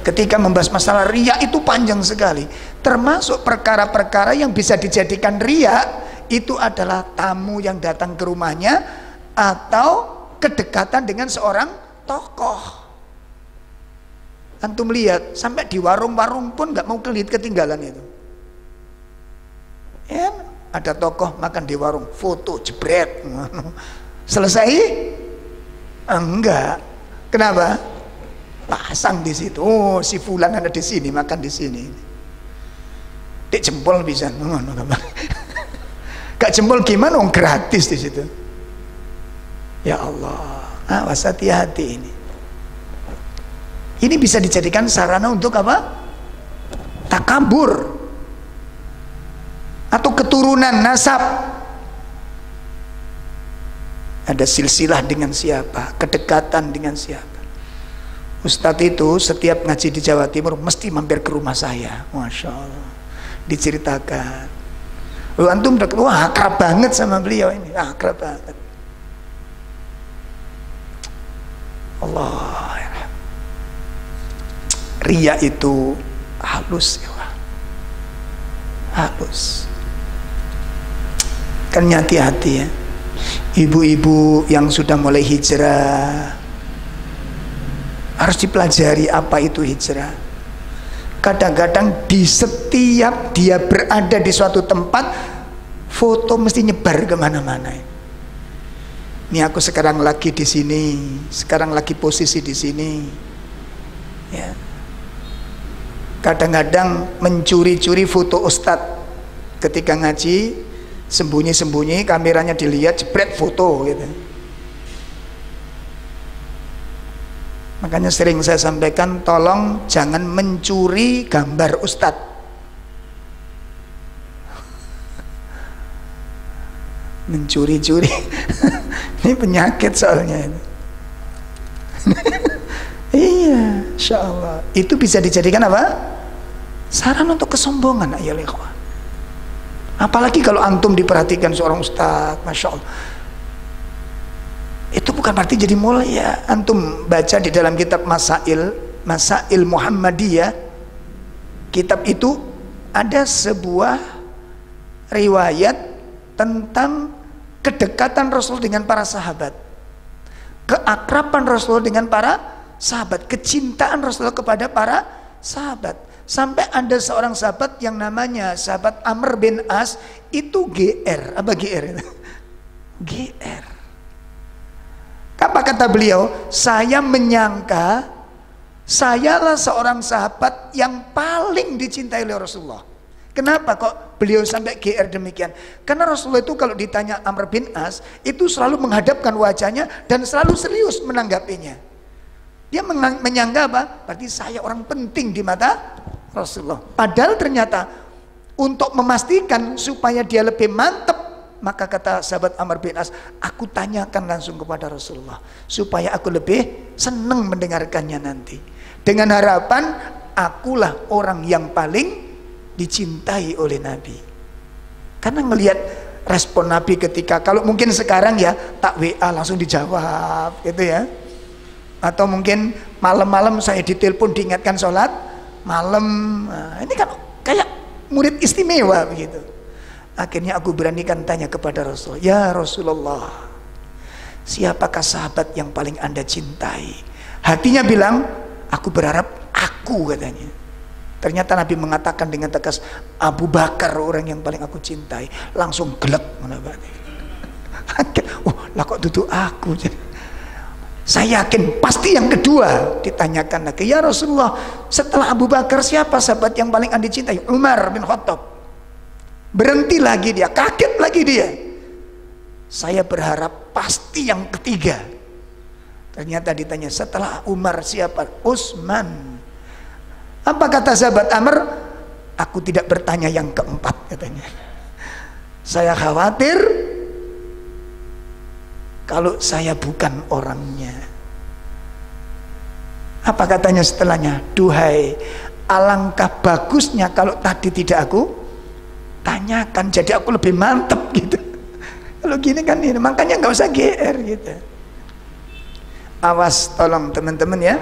ketika membahas masalah riya itu panjang sekali. Termasuk perkara-perkara yang bisa dijadikan riya itu adalah tamu yang datang ke rumahnya atau kedekatan dengan seorang tokoh. Antum lihat sampai di warung-warung pun nggak mau ketinggalan itu. Ya, ada tokoh makan di warung, foto jebret. Selesai? Enggak. Kenapa? Pasang di situ. Oh, si fulan ada di sini, makan di sini. Dek jempol bisa. Gak jempol gimana? Oh, gratis di situ. Ya Allah, awas hati-hati ini. Ini bisa dijadikan sarana untuk apa? Takabur. Atau keturunan nasab. Ada silsilah dengan siapa, kedekatan dengan siapa. Ustadz itu setiap ngaji di Jawa Timur mesti mampir ke rumah saya, Masya Allah. Diceritakan, lu antum wah akrab banget sama beliau ini, akrab banget. Allah ya. Riya itu halus ya, halus. Kan hati-hati ya, ibu-ibu yang sudah mulai hijrah harus dipelajari apa itu hijrah. Kadang-kadang di setiap dia berada di suatu tempat, foto mesti nyebar kemana-mana. Ini aku sekarang lagi di sini, sekarang lagi posisi di sini. Ya. Kadang-kadang mencuri-curi foto ustadz ketika ngaji. Sembunyi-sembunyi, kameranya dilihat, jebret foto gitu. Makanya sering saya sampaikan, tolong jangan mencuri gambar ustadz. Mencuri-curi ini penyakit soalnya ini. Iya, insya Allah itu bisa dijadikan apa? Saran untuk kesombongan, ayo ikhwah. Apalagi kalau antum diperhatikan seorang ustadz, Masya Allah, itu bukan berarti jadi mulia. Antum baca di dalam kitab Masail Muhammadiyah, kitab itu ada sebuah riwayat tentang kedekatan Rasul dengan para sahabat, keakraban Rasul dengan para sahabat, kecintaan Rasul kepada para sahabat. Sampai ada seorang sahabat yang namanya sahabat Amr bin As, itu GR. Apa GR itu? GR. Apa kata beliau? Saya menyangka sayalah seorang sahabat yang paling dicintai oleh Rasulullah. Kenapa kok beliau sampai GR demikian? Karena Rasulullah itu kalau ditanya Amr bin As, itu selalu menghadapkan wajahnya dan selalu serius menanggapinya. Dia menyangka apa? Berarti saya orang penting di mata Rasulullah. Padahal ternyata untuk memastikan supaya dia lebih mantap, maka kata sahabat Amr bin As, aku tanyakan langsung kepada Rasulullah supaya aku lebih senang mendengarkannya nanti, dengan harapan akulah orang yang paling dicintai oleh Nabi. Karena melihat respon Nabi ketika, kalau mungkin sekarang ya tak WA langsung dijawab gitu ya, atau mungkin malam-malam saya ditelepon diingatkan sholat malam. Nah, ini kan kayak murid istimewa begitu. Akhirnya aku beranikan tanya kepada Rasul, ya Rasulullah, siapakah sahabat yang paling Anda cintai? Hatinya bilang, aku berharap aku, katanya. Ternyata Nabi mengatakan dengan tegas, Abu Bakar orang yang paling aku cintai. Langsung gelap. Oh, lah kok duduk aku? Saya yakin pasti yang kedua. Ditanyakan lagi, ya Rasulullah, setelah Abu Bakar siapa sahabat yang paling Anda cintai? Umar bin Khattab. Berhenti lagi dia, kaget lagi dia. Saya berharap pasti yang ketiga. Ternyata ditanya, setelah Umar siapa? Utsman. Apa kata sahabat Amr? Aku tidak bertanya yang keempat, katanya. Saya khawatir kalau saya bukan orangnya. Apa katanya setelahnya? Duhai, alangkah bagusnya kalau tadi tidak aku tanyakan, jadi aku lebih mantep gitu. Kalau gini kan ini, makanya nggak usah GR gitu. Awas, tolong teman-teman ya,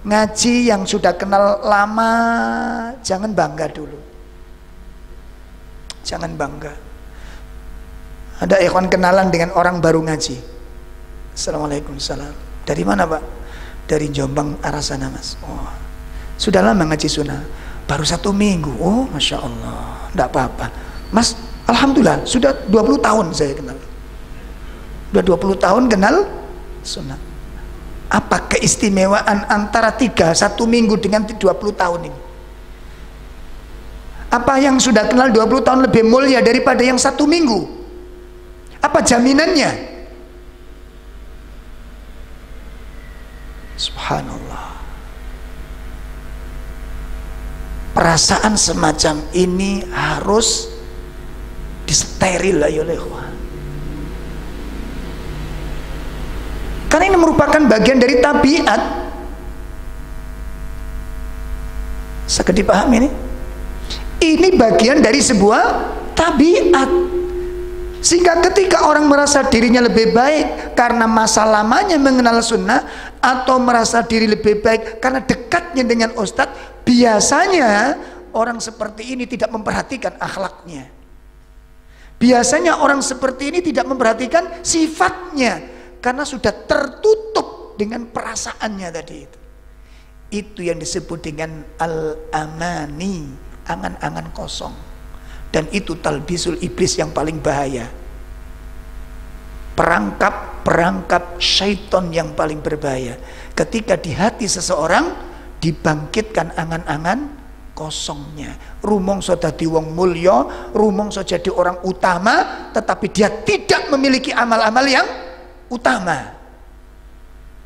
ngaji yang sudah kenal lama jangan bangga dulu, jangan bangga. Ada ikhwan kenalan dengan orang baru ngaji. Assalamualaikum, salam. Dari mana Pak? Dari Jombang arah sana Mas. Oh, sudah lama ngaji sunnah? Baru 1 minggu. Oh, Masya Allah. Tidak apa-apa Mas, alhamdulillah sudah 20 tahun saya kenal. Sudah 20 tahun kenal sunnah. Apa keistimewaan antara 1 minggu dengan 20 tahun ini? Apa yang sudah kenal 20 tahun lebih mulia daripada yang 1 minggu? Apa jaminannya? Subhanallah. Perasaan semacam ini harus disteril oleh ikhwan. Karena ini merupakan bagian dari tabiat. Sakit dipahami ini? Ini bagian dari sebuah tabiat. Sehingga ketika orang merasa dirinya lebih baik karena masa lamanya mengenal sunnah, atau merasa diri lebih baik karena dekatnya dengan ustadz, biasanya orang seperti ini tidak memperhatikan akhlaknya. Biasanya orang seperti ini tidak memperhatikan sifatnya karena sudah tertutup dengan perasaannya tadi itu. Itu yang disebut dengan al-amani, angan-angan kosong. Dan itu talbisul iblis yang paling bahaya. Perangkap syaitan yang paling berbahaya. Ketika di hati seseorang dibangkitkan angan-angan kosongnya. Rumongso dadi wong mulya, rumongso jadi orang utama, tetapi dia tidak memiliki amal-amal yang utama.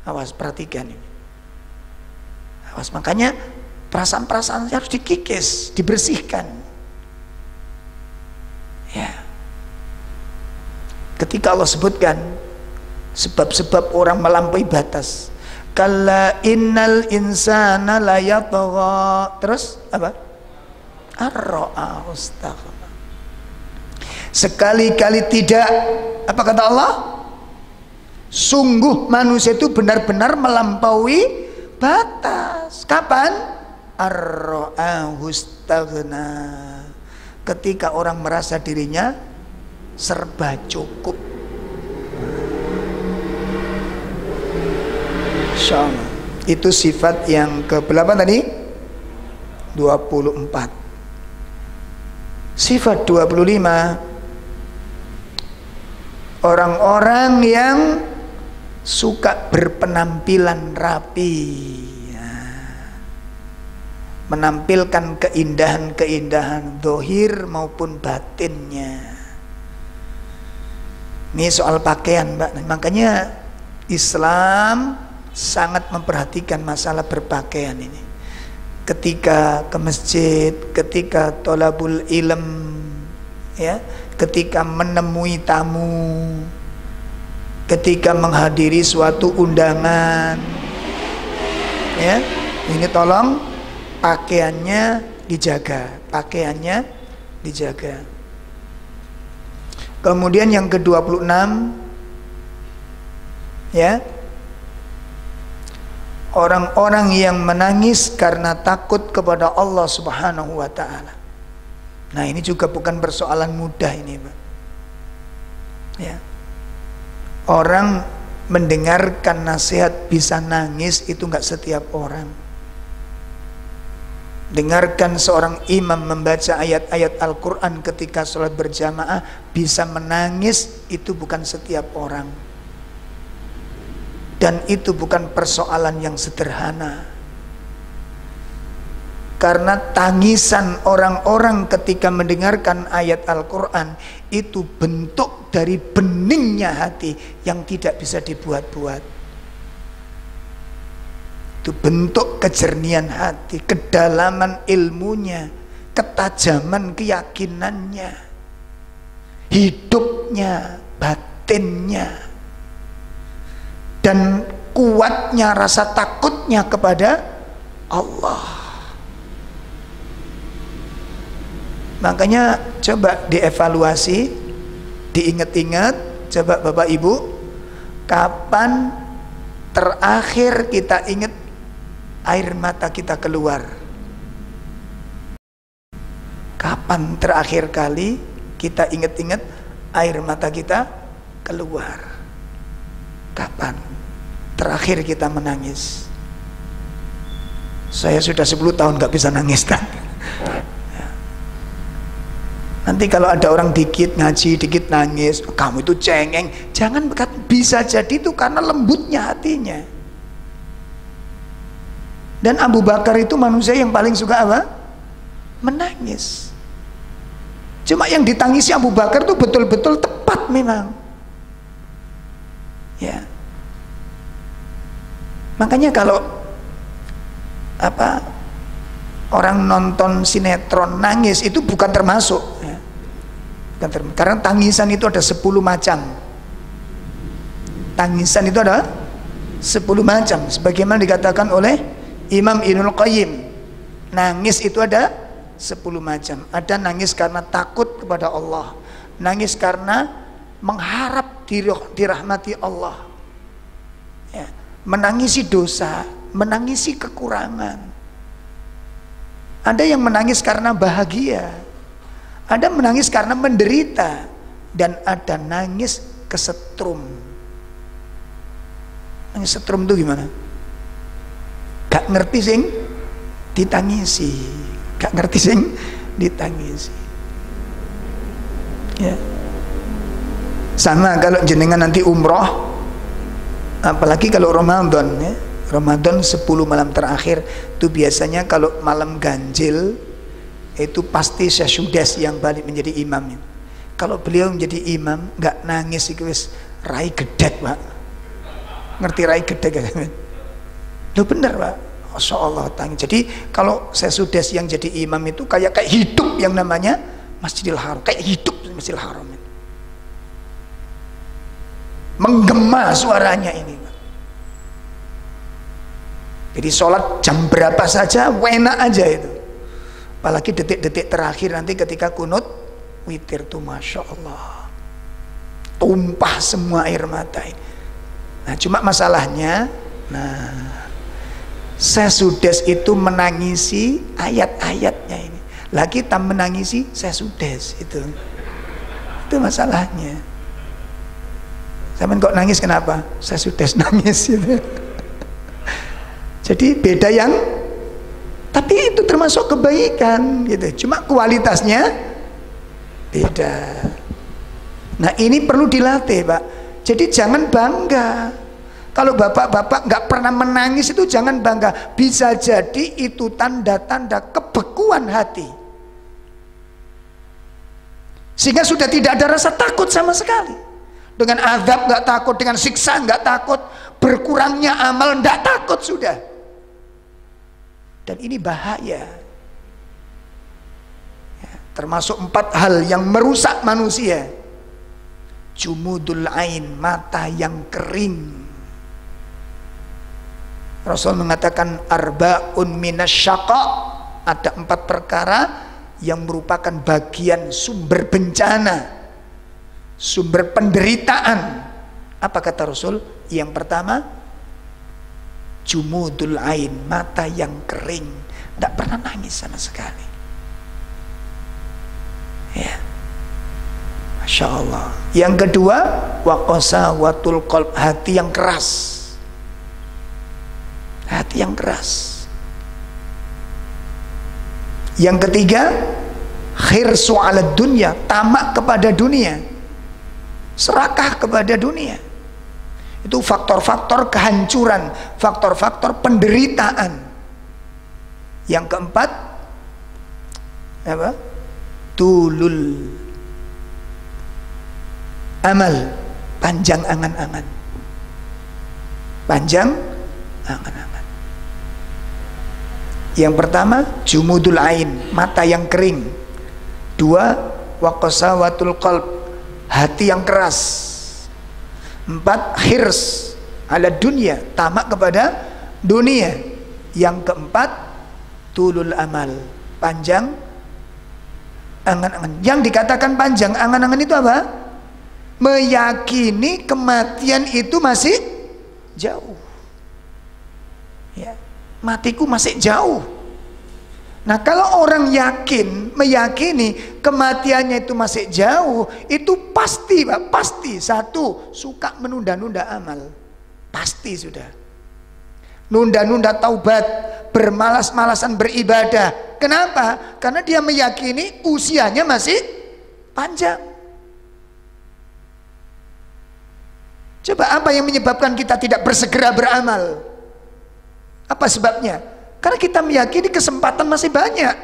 Awas, perhatikan ini. Awas, makanya perasaan-perasaan harus dikikis, dibersihkan. Ya. Ketika Allah sebutkan sebab-sebab orang melampaui batas, kalla innal insana la yatgha, terus apa? Ar-ra'a istaghna. Sekali-kali tidak, apa kata Allah? Sungguh manusia itu benar-benar melampaui batas. Kapan? Ar-ra'a istaghna. Ketika orang merasa dirinya serba cukup. Insyaallah. Itu sifat yang ke-8 tadi? 24. Sifat 25, orang-orang yang suka berpenampilan rapi, menampilkan keindahan-keindahan zahir maupun batinnya. Ini soal pakaian, Mbak. Makanya Islam sangat memperhatikan masalah berpakaian ini. Ketika ke masjid, ketika tolabul ilm, ya, ketika menemui tamu, ketika menghadiri suatu undangan, ya, ini tolong pakaiannya dijaga, pakaiannya dijaga. Kemudian yang ke-26, ya, orang-orang yang menangis karena takut kepada Allah Subhanahu wa ta'ala. Nah, ini juga bukan persoalan mudah ini, Pak. Ya. Orang mendengarkan nasihat bisa nangis itu enggak setiap orang. Dengarkan seorang imam membaca ayat-ayat Al-Quran ketika sholat berjamaah bisa menangis, itu bukan setiap orang. Dan itu bukan persoalan yang sederhana. Karena tangisan orang-orang ketika mendengarkan ayat Al-Quran itu bentuk dari beningnya hati yang tidak bisa dibuat-buat. Itu bentuk kejernihan hati, kedalaman ilmunya, ketajaman keyakinannya, hidupnya, batinnya, dan kuatnya rasa takutnya kepada Allah. Makanya coba dievaluasi, diingat-ingat, coba Bapak Ibu, kapan terakhir kita ingat air mata kita keluar? Kapan terakhir kali kita ingat-ingat air mata kita keluar? Kapan terakhir kita menangis? Saya sudah 10 tahun gak bisa nangis, kan? Nanti kalau ada orang dikit ngaji, dikit nangis, kamu itu cengeng. Jangan, bisa jadi itu karena lembutnya hatinya. Dan Abu Bakar itu manusia yang paling suka apa? Menangis. Cuma yang ditangisi Abu Bakar itu betul-betul tepat memang. Ya. Makanya kalau orang nonton sinetron nangis itu bukan termasuk, ya. Karena tangisan itu ada 10 macam. Tangisan itu ada 10 macam. Sebagaimana dikatakan oleh Imam Ibnul Qayyim, nangis itu ada 10 macam. Ada nangis karena takut kepada Allah, nangis karena mengharap dirahmati Allah, ya. Menangisi dosa, menangisi kekurangan. Ada yang menangis karena bahagia, ada menangis karena menderita, dan ada nangis kesetrum. Nangis setrum itu gimana? Gak ngerti sing ditangisi, gak ngerti sing ditangisi, ya. Sama kalau jenengan nanti umroh, apalagi kalau Ramadan, ya. Ramadan 10 malam terakhir itu biasanya kalau malam ganjil itu pasti Syekh yang balik menjadi imam. Kalau beliau menjadi imam gak nangis itu wis rai gedek, Pak. Ngerti rai gedek kan? Loh, bener, Pak. Masya Allah, tangis. Jadi kalau saya sudah yang jadi imam itu kayak hidup yang namanya Masjidil Haram, kayak hidup Masjidil Haram. Menggema suaranya ini, Pak. Jadi sholat jam berapa saja enak aja itu. Apalagi detik-detik terakhir nanti ketika kunut witir tuh, Masya Allah, tumpah semua air mata ini. Nah, cuma masalahnya, Sesudes itu menangisi ayat-ayatnya ini. Lah kita menangisi Sesudes itu masalahnya. Sampeyan kok nangis kenapa? Sesudes nangis itu. Jadi beda yang, tapi itu termasuk kebaikan gitu. Cuma kualitasnya beda. Nah, ini perlu dilatih, Pak. Jadi jangan bangga. Kalau bapak-bapak nggak pernah menangis itu jangan bangga. Bisa jadi itu tanda-tanda kebekuan hati. Sehingga sudah tidak ada rasa takut sama sekali. Dengan azab nggak takut, dengan siksa nggak takut, berkurangnya amal nggak takut sudah. Dan ini bahaya. Ya, termasuk 4 hal yang merusak manusia. Jumudul ain, mata yang kering. Rasul mengatakan arba'un minasyaqa, ada 4 perkara yang merupakan bagian sumber bencana, sumber penderitaan. Apa kata Rasul? Yang pertama, jumudul ain, mata yang kering, tidak pernah nangis sama sekali. Ya, Masya Allah. Yang kedua, wa qasawatul qalb, hati yang keras. Hati yang keras. Yang ketiga, khirsu ala dunya, tamak kepada dunia, serakah kepada dunia. Itu faktor-faktor kehancuran, faktor-faktor penderitaan. Yang keempat, apa? Tulul amal, panjang angan-angan. Panjang angan-angan. Yang pertama, jumudul ain, mata yang kering. Dua, waqasawatul qalb, hati yang keras. Empat, khirs ala dunia, tamak kepada dunia. Yang keempat, tulul amal, panjang angan-angan. Yang dikatakan panjang angan-angan itu apa? Meyakini kematian itu masih jauh. Ya, matiku masih jauh. Nah, kalau orang meyakini kematiannya itu masih jauh, itu pasti, Pak, pasti. Satu, suka menunda-nunda amal. Pasti sudah. Nunda-nunda taubat, bermalas-malasan beribadah. Kenapa? Karena dia meyakini usianya masih panjang. Coba apa yang menyebabkan kita tidak bersegera beramal? Apa sebabnya? Karena kita meyakini kesempatan masih banyak.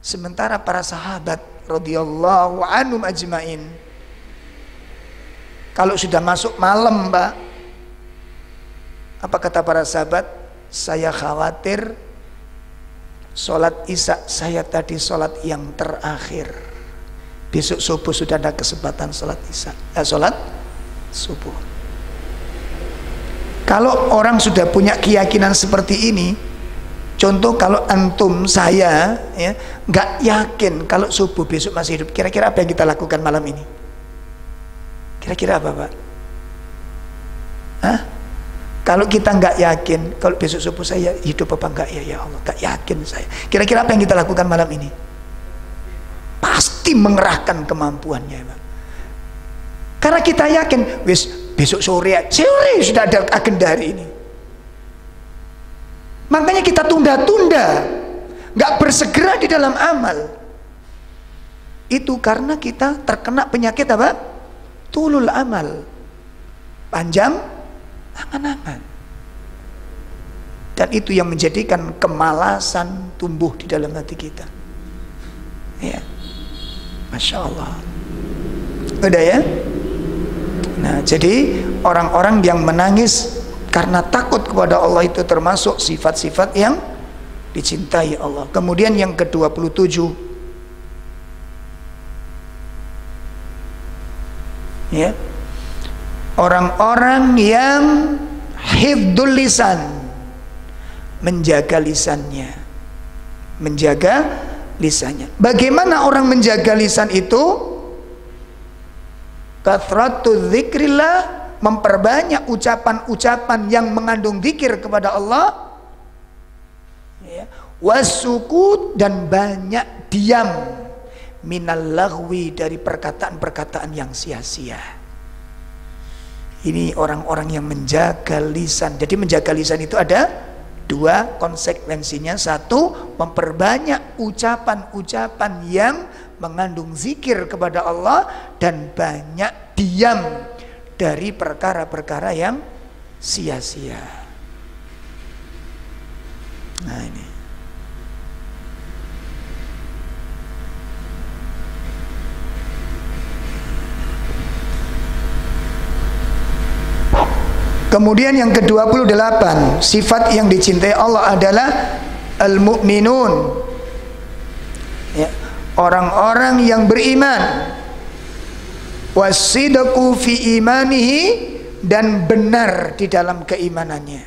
Sementara para sahabat radhiyallahu anhum ajmain, kalau sudah masuk malam, Mbak, apa kata para sahabat? Saya khawatir sholat isya saya tadi sholat yang terakhir. Besok subuh sudah ada kesempatan sholat isya, sholat subuh. Kalau orang sudah punya keyakinan seperti ini, contoh kalau antum, saya, ya, nggak yakin kalau subuh besok masih hidup, kira-kira apa yang kita lakukan malam ini? Kira-kira apa, Pak? Hah? Kalau kita nggak yakin kalau besok subuh saya hidup apa enggak, ya Allah, nggak yakin saya. Kira-kira apa yang kita lakukan malam ini? Pasti mengerahkan kemampuannya, Pak. Karena kita yakin, besok sore sudah ada agenda hari ini. Makanya kita tunda-tunda, nggak bersegera di dalam amal. Itu karena kita terkena penyakit apa? Tulul amal, panjang angan-angan. Dan itu yang menjadikan kemalasan tumbuh di dalam hati kita. Ya, Masya Allah. Udah ya. Nah, jadi orang-orang yang menangis karena takut kepada Allah itu termasuk sifat-sifat yang dicintai Allah. Kemudian yang ke-27, ya, orang-orang yang hifdzul lisan, menjaga lisannya, menjaga lisannya. Bagaimana orang menjaga lisan itu? Kathratu dzikrillah, memperbanyak ucapan-ucapan yang mengandung zikir kepada Allah, ya. Wasukut, dan banyak diam, minal laghwi, dari perkataan-perkataan yang sia-sia. Ini orang-orang yang menjaga lisan. Jadi menjaga lisan itu ada dua konsekuensinya. Satu, memperbanyak ucapan-ucapan yang mengandung zikir kepada Allah, dan banyak diam dari perkara-perkara yang sia-sia. Nah, ini kemudian yang ke-28, sifat yang dicintai Allah adalah al-mu'minun, ya, orang-orang yang beriman, wasidqu fi imanihi, dan benar di dalam keimanannya.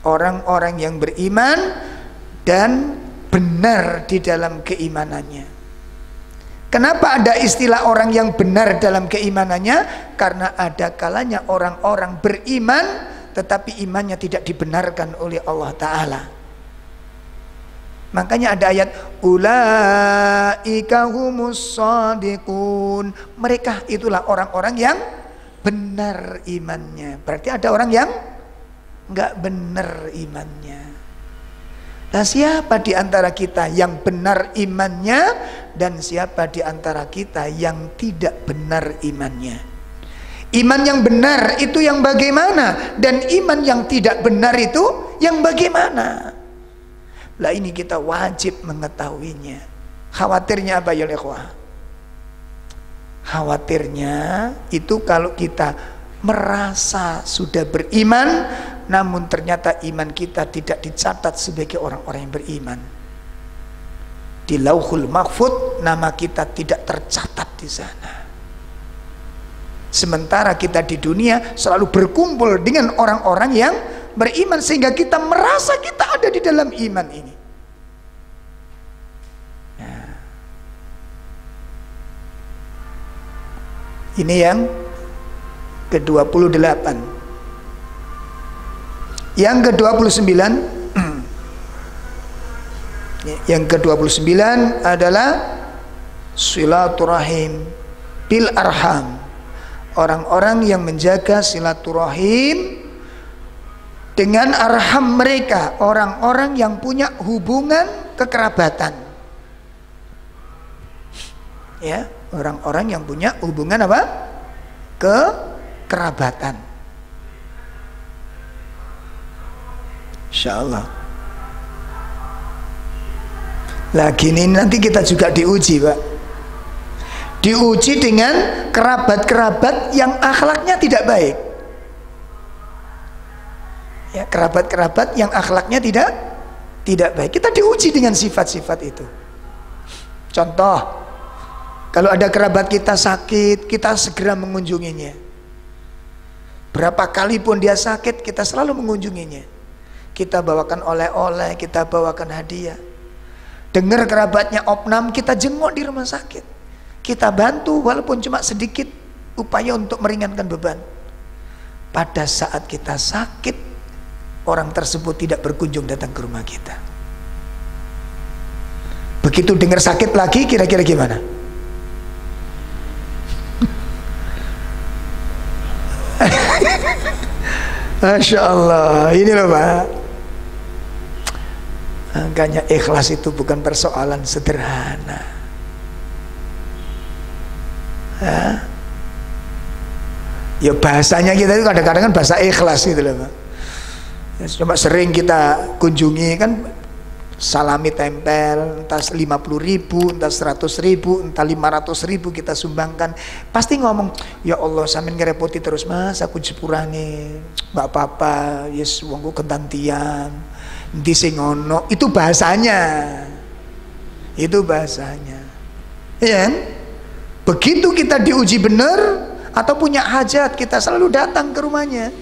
Orang-orang yang beriman dan benar di dalam keimanannya. Kenapa ada istilah orang yang benar dalam keimanannya? Karena ada kalanya orang-orang beriman tetapi imannya tidak dibenarkan oleh Allah Ta'ala. Makanya ada ayat ulaika humus shadiqun, mereka itulah orang-orang yang benar imannya. Berarti ada orang yang nggak benar imannya. Nah, siapa di antara kita yang benar imannya dan siapa di antara kita yang tidak benar imannya? Iman yang benar itu yang bagaimana, dan iman yang tidak benar itu yang bagaimana? Lah ini kita wajib mengetahuinya. Khawatirnya apa ya ikhwah? Khawatirnya itu kalau kita merasa sudah beriman, namun ternyata iman kita tidak dicatat sebagai orang-orang yang beriman. Di Lauhul Mahfud nama kita tidak tercatat di sana. Sementara kita di dunia selalu berkumpul dengan orang-orang yang beriman, sehingga kita merasa kita ada di dalam iman ini. Nah, ini yang ke-28. Yang ke-29, yang ke-29 adalah silaturahim bil arham. Orang-orang yang menjaga silaturahim dengan arham mereka, orang-orang yang punya hubungan kekerabatan. Ya, orang-orang yang punya hubungan apa? Kekerabatan. Insyaallah. Lagi ini nanti kita juga diuji, Pak. Diuji dengan kerabat-kerabat yang akhlaknya tidak baik. Ya, kerabat-kerabat yang akhlaknya tidak baik. Kita diuji dengan sifat-sifat itu. Contoh, kalau ada kerabat kita sakit, kita segera mengunjunginya. Berapa kali pun dia sakit, kita selalu mengunjunginya. Kita bawakan oleh-oleh, kita bawakan hadiah. Dengar kerabatnya opnam, kita jenguk di rumah sakit. Kita bantu walaupun cuma sedikit, upaya untuk meringankan beban. Pada saat kita sakit, orang tersebut tidak berkunjung datang ke rumah kita. Begitu dengar sakit lagi, kira-kira gimana? Masya Allah, ini loh Pak. Makanya ikhlas itu bukan persoalan sederhana. Ya bahasanya kita itu kadang-kadang kan bahasa ikhlas gitu loh Pak. Ya, cuma sering kita kunjungi kan, salami tempel, entah 50.000, entah 100.000, entah 500.000 kita sumbangkan. Pasti ngomong, ya Allah sampean ngerepoti terus Mas, aku jepurane, nggak apa-apa, yes wongku kentantian, nanti sing ngono. Itu bahasanya, itu bahasanya, ya kan? Begitu kita diuji benar atau punya hajat, kita selalu datang ke rumahnya.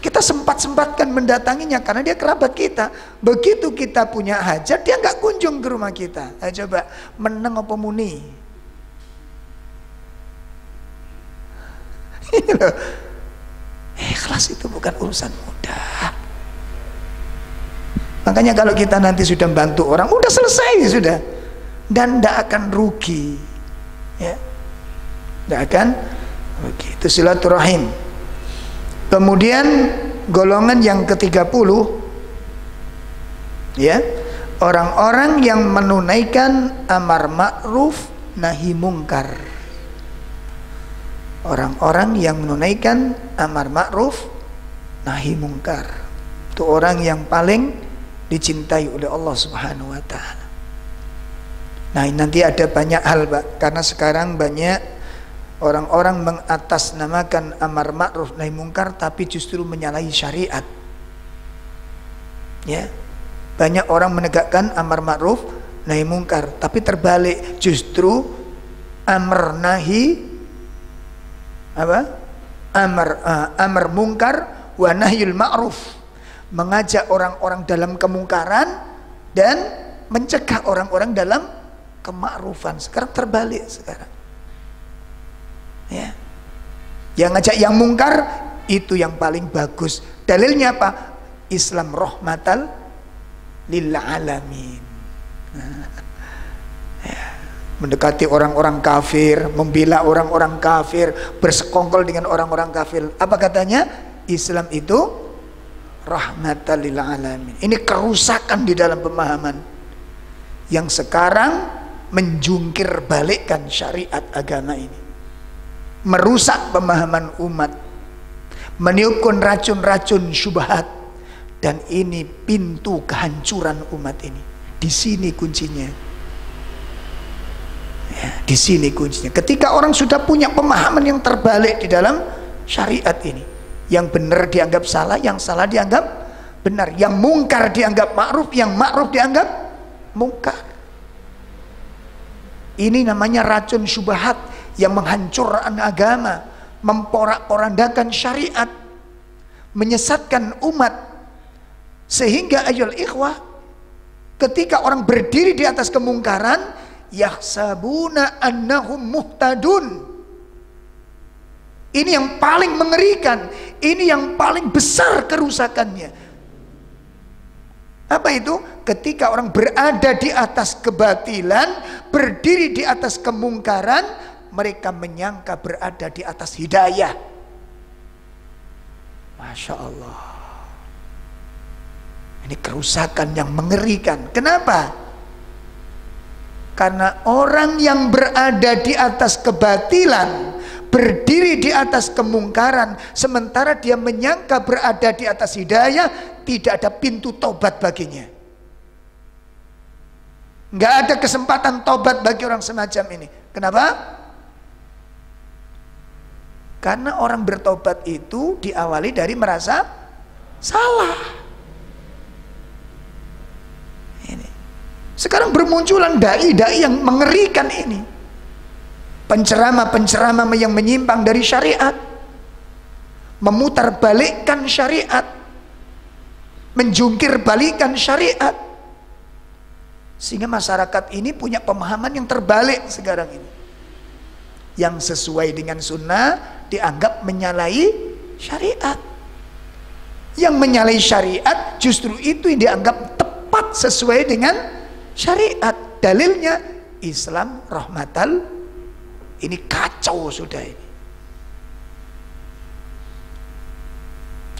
Kita sempat-sempatkan mendatanginya karena dia kerabat kita. Begitu kita punya hajat, dia nggak kunjung ke rumah kita. Ayo coba, meneng apa muni? Ikhlas itu bukan urusan mudah. Makanya kalau kita nanti sudah membantu orang, udah selesai sudah, dan tidak akan rugi, ya. Tidak akan rugi. Itu silaturahim. Kemudian golongan yang ke-30, ya, orang-orang yang menunaikan amar ma'ruf nahi mungkar. Orang-orang yang menunaikan amar ma'ruf nahi mungkar, itu orang yang paling dicintai oleh Allah Subhanahu wa ta'ala. Nah, nanti ada banyak hal Pak, karena sekarang banyak orang-orang mengatasnamakan amar ma'ruf nahi mungkar tapi justru menyalahi syariat. Ya. Banyak orang menegakkan amar ma'ruf nahi mungkar tapi terbalik, justru amar nahi apa? Amar mungkar wa nahyul ma'ruf, mengajak orang-orang dalam kemungkaran dan mencegah orang-orang dalam kemakrufan. Sekarang terbalik sekarang. Ya. Yang ngajak yang mungkar itu yang paling bagus. Dalilnya apa? Islam rahmatal lil alamin. Mendekati orang-orang kafir, membela orang-orang kafir, bersekongkol dengan orang-orang kafir. Apa katanya? Islam itu rahmatan lil alamin. Ini kerusakan di dalam pemahaman yang sekarang menjungkir balikkan syariat agama ini, merusak pemahaman umat, meniupkan racun-racun syubhat, dan ini pintu kehancuran umat ini. Di sini kuncinya. Ya, di sini kuncinya. Ketika orang sudah punya pemahaman yang terbalik di dalam syariat ini, yang benar dianggap salah, yang salah dianggap benar, yang mungkar dianggap ma'ruf, yang ma'ruf dianggap mungkar. Ini namanya racun syubhat yang menghancurkan agama, memporak-porandakan syariat, menyesatkan umat. Sehingga ayyul ikhwah, ketika orang berdiri di atas kemungkaran, yahsabuna annahum muhtadun. Ini yang paling mengerikan, ini yang paling besar kerusakannya. Apa itu? Ketika orang berada di atas kebatilan, berdiri di atas kemungkaran, mereka menyangka berada di atas hidayah. Masya Allah. Ini kerusakan yang mengerikan. Kenapa? Karena orang yang berada di atas kebatilan, berdiri di atas kemungkaran, sementara dia menyangka berada di atas hidayah, tidak ada pintu tobat baginya. Nggak ada kesempatan tobat bagi orang semacam ini. Kenapa? Karena orang bertobat itu diawali dari merasa salah. Sekarang bermunculan dai-dai yang mengerikan ini, penceramah-penceramah yang menyimpang dari syariat, memutarbalikkan syariat, menjungkir balikan syariat, sehingga masyarakat ini punya pemahaman yang terbalik sekarang ini. Yang sesuai dengan sunnah dianggap menyalahi syariat, yang menyalahi syariat justru itu yang dianggap tepat sesuai dengan syariat. Dalilnya Islam rahmatal. Ini kacau sudah ini,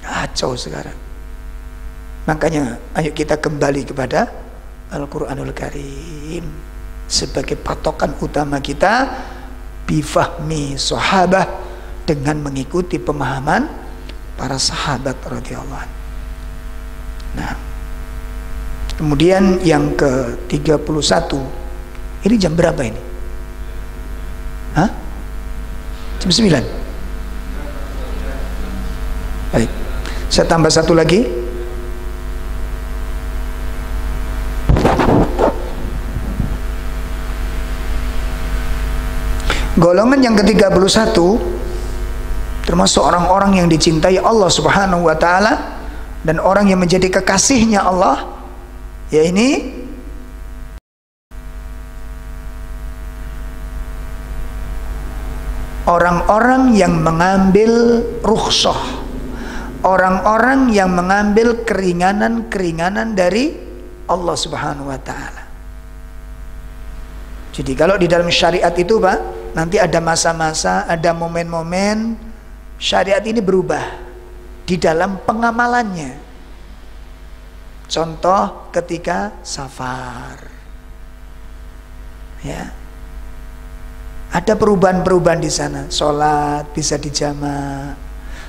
kacau sekarang. Makanya ayo kita kembali kepada Al-Quranul Karim sebagai patokan utama kita, bifahmi sahabah, dengan mengikuti pemahaman para sahabat radhiyallahu anhu. Nah, kemudian yang ke-31, ini jam berapa ini? Hah? Jam 9? Baik, saya tambah satu lagi. Golongan yang ke-31 termasuk orang-orang yang dicintai Allah Subhanahu wa ta'ala dan orang yang menjadi kekasihnya Allah, ya ini orang-orang yang mengambil rukhsah, orang-orang yang mengambil keringanan-keringanan dari Allah Subhanahu wa ta'ala. Jadi kalau di dalam syariat itu Pak, nanti ada masa-masa, ada momen-momen syariat ini berubah di dalam pengamalannya. Contoh ketika safar, ya, ada perubahan-perubahan di sana. Sholat bisa dijamak,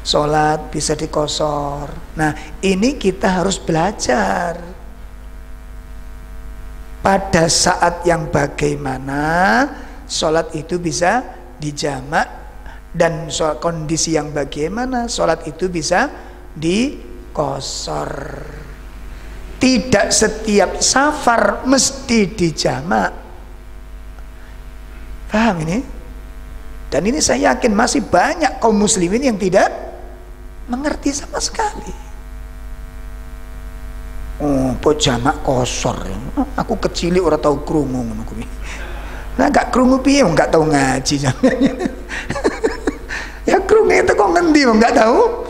sholat bisa dikosor. Nah, ini kita harus belajar pada saat yang bagaimana sholat itu bisa dijamak, dan kondisi yang bagaimana sholat itu bisa dikosor. Tidak setiap safar mesti dijamak. Paham ini? Dan ini saya yakin masih banyak kaum muslimin yang tidak mengerti sama sekali. Oh, kok jamak kosor? Aku kecil ora tau krungu ngono kuwi. Nah, gak krungu piye wong gak tau ngaji. Ya krungu itu kok ngendi wong gak tahu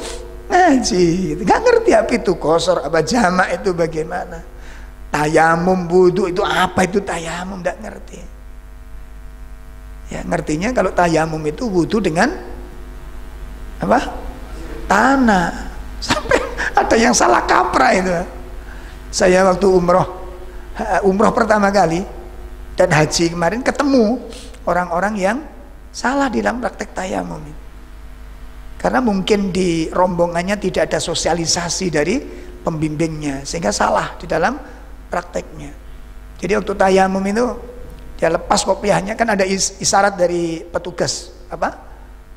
ngaji gitu. Nggak ngerti apa itu qasar, apa jamak itu bagaimana, tayamum, wudu itu apa, itu tayamum nggak ngerti. Ya ngertinya kalau tayamum itu wudu dengan apa, tanah. Sampai ada yang salah kaprah itu. Saya waktu umroh pertama kali dan haji kemarin ketemu orang-orang yang salah di dalam praktek tayamum. Karena mungkin di rombongannya tidak ada sosialisasi dari pembimbingnya, sehingga salah di dalam prakteknya. Jadi waktu tayamum itu dia lepas kopiahnya, kan ada isyarat dari petugas apa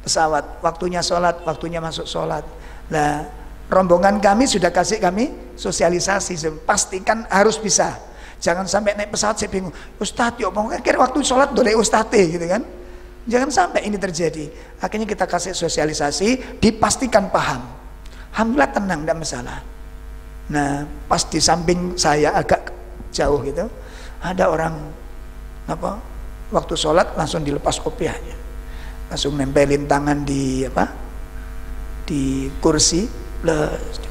pesawat, waktunya sholat, waktunya masuk sholat. Nah rombongan kami sudah kasih kami sosialisasi, pastikan harus bisa. Jangan sampai naik pesawat saya bingung, Ustadz yuk mau kira waktu sholat boleh Ustadz gitu kan. Jangan sampai ini terjadi. Akhirnya kita kasih sosialisasi, dipastikan paham. Alhamdulillah tenang, tidak masalah. Nah pas di samping saya agak jauh gitu, ada orang apa waktu sholat langsung dilepas kopiahnya, langsung nempelin tangan di apa di kursi,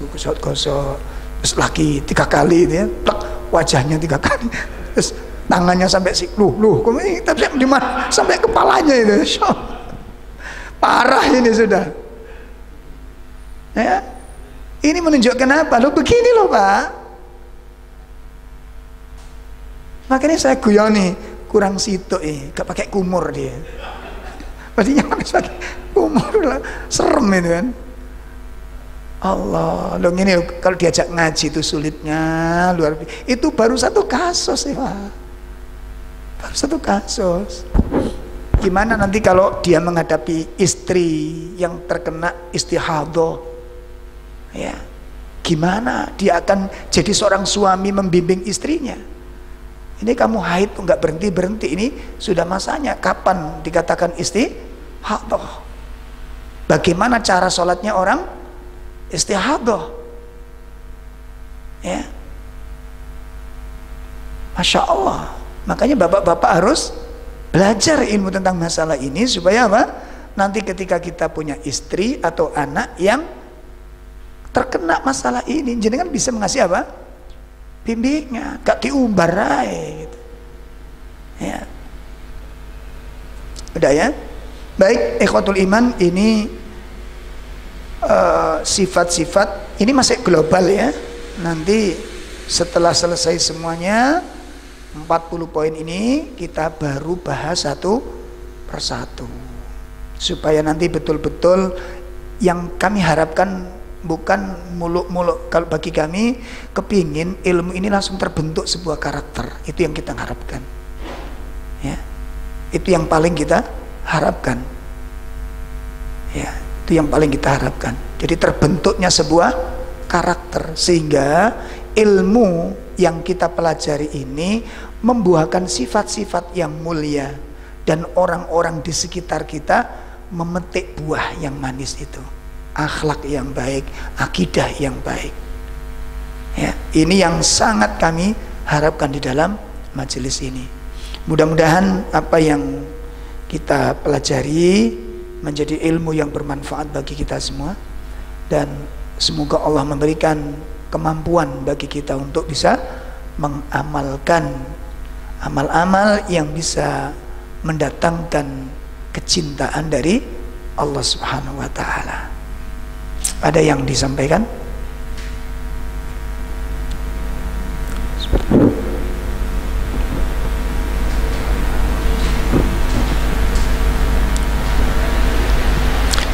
digosok-gosok, terus lagi 3 kali itu ya, plak, wajahnya 3 kali, terus tangannya sampai tapi di mana sampai kepalanya itu, parah ini sudah. Ya, ini menunjukkan apa? Lo begini loh Pak. Makanya saya guyoni, kurang situ gak pakai kumur dia. Maksudnya pakai kumur lah, serem itu kan. Allah, dong ini kalau diajak ngaji itu sulitnya luar biasa. Itu baru satu kasus ya Pak. Baru satu kasus. Gimana nanti kalau dia menghadapi istri yang terkena istihadah, ya gimana dia akan jadi seorang suami membimbing istrinya? Ini kamu haid tuh nggak berhenti, ini sudah masanya. Kapan dikatakan istihadah? Bagaimana cara sholatnya orang istihadah? Ya, Masya Allah. Makanya bapak-bapak harus belajar ilmu tentang masalah ini supaya apa? Nanti ketika kita punya istri atau anak yang terkena masalah ini, jenengan bisa mengasih apa? Bimbingan, gak diumbar gitu. Ya. Udah ya? Baik, ikhwatul iman, ini sifat-sifat ini masih global ya. Nanti setelah selesai semuanya 40 poin ini kita baru bahas satu persatu, supaya nanti betul-betul yang kami harapkan bukan muluk-muluk. Kalau bagi kami kepingin ilmu ini langsung terbentuk sebuah karakter, itu yang kita harapkan ya, itu yang paling kita harapkan ya, itu yang paling kita harapkan. Jadi terbentuknya sebuah karakter sehingga ilmu yang kita pelajari ini membuahkan sifat-sifat yang mulia dan orang-orang di sekitar kita memetik buah yang manis itu, akhlak yang baik, akidah yang baik ya. Ini yang sangat kami harapkan di dalam majelis ini. Mudah-mudahan apa yang kita pelajari menjadi ilmu yang bermanfaat bagi kita semua, dan semoga Allah memberikan kemampuan bagi kita untuk bisa mengamalkan amal-amal yang bisa mendatangkan kecintaan dari Allah Subhanahu wa taala. Ada yang disampaikan?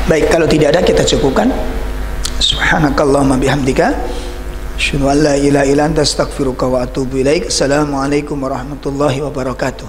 Baik, kalau tidak ada kita cukupkan. Subhanakallahumma bihamdika asyhadu an la ilaha illa anta astaghfiruka wa atubu ilaik. Assalamualaikum warahmatullahi wabarakatuh.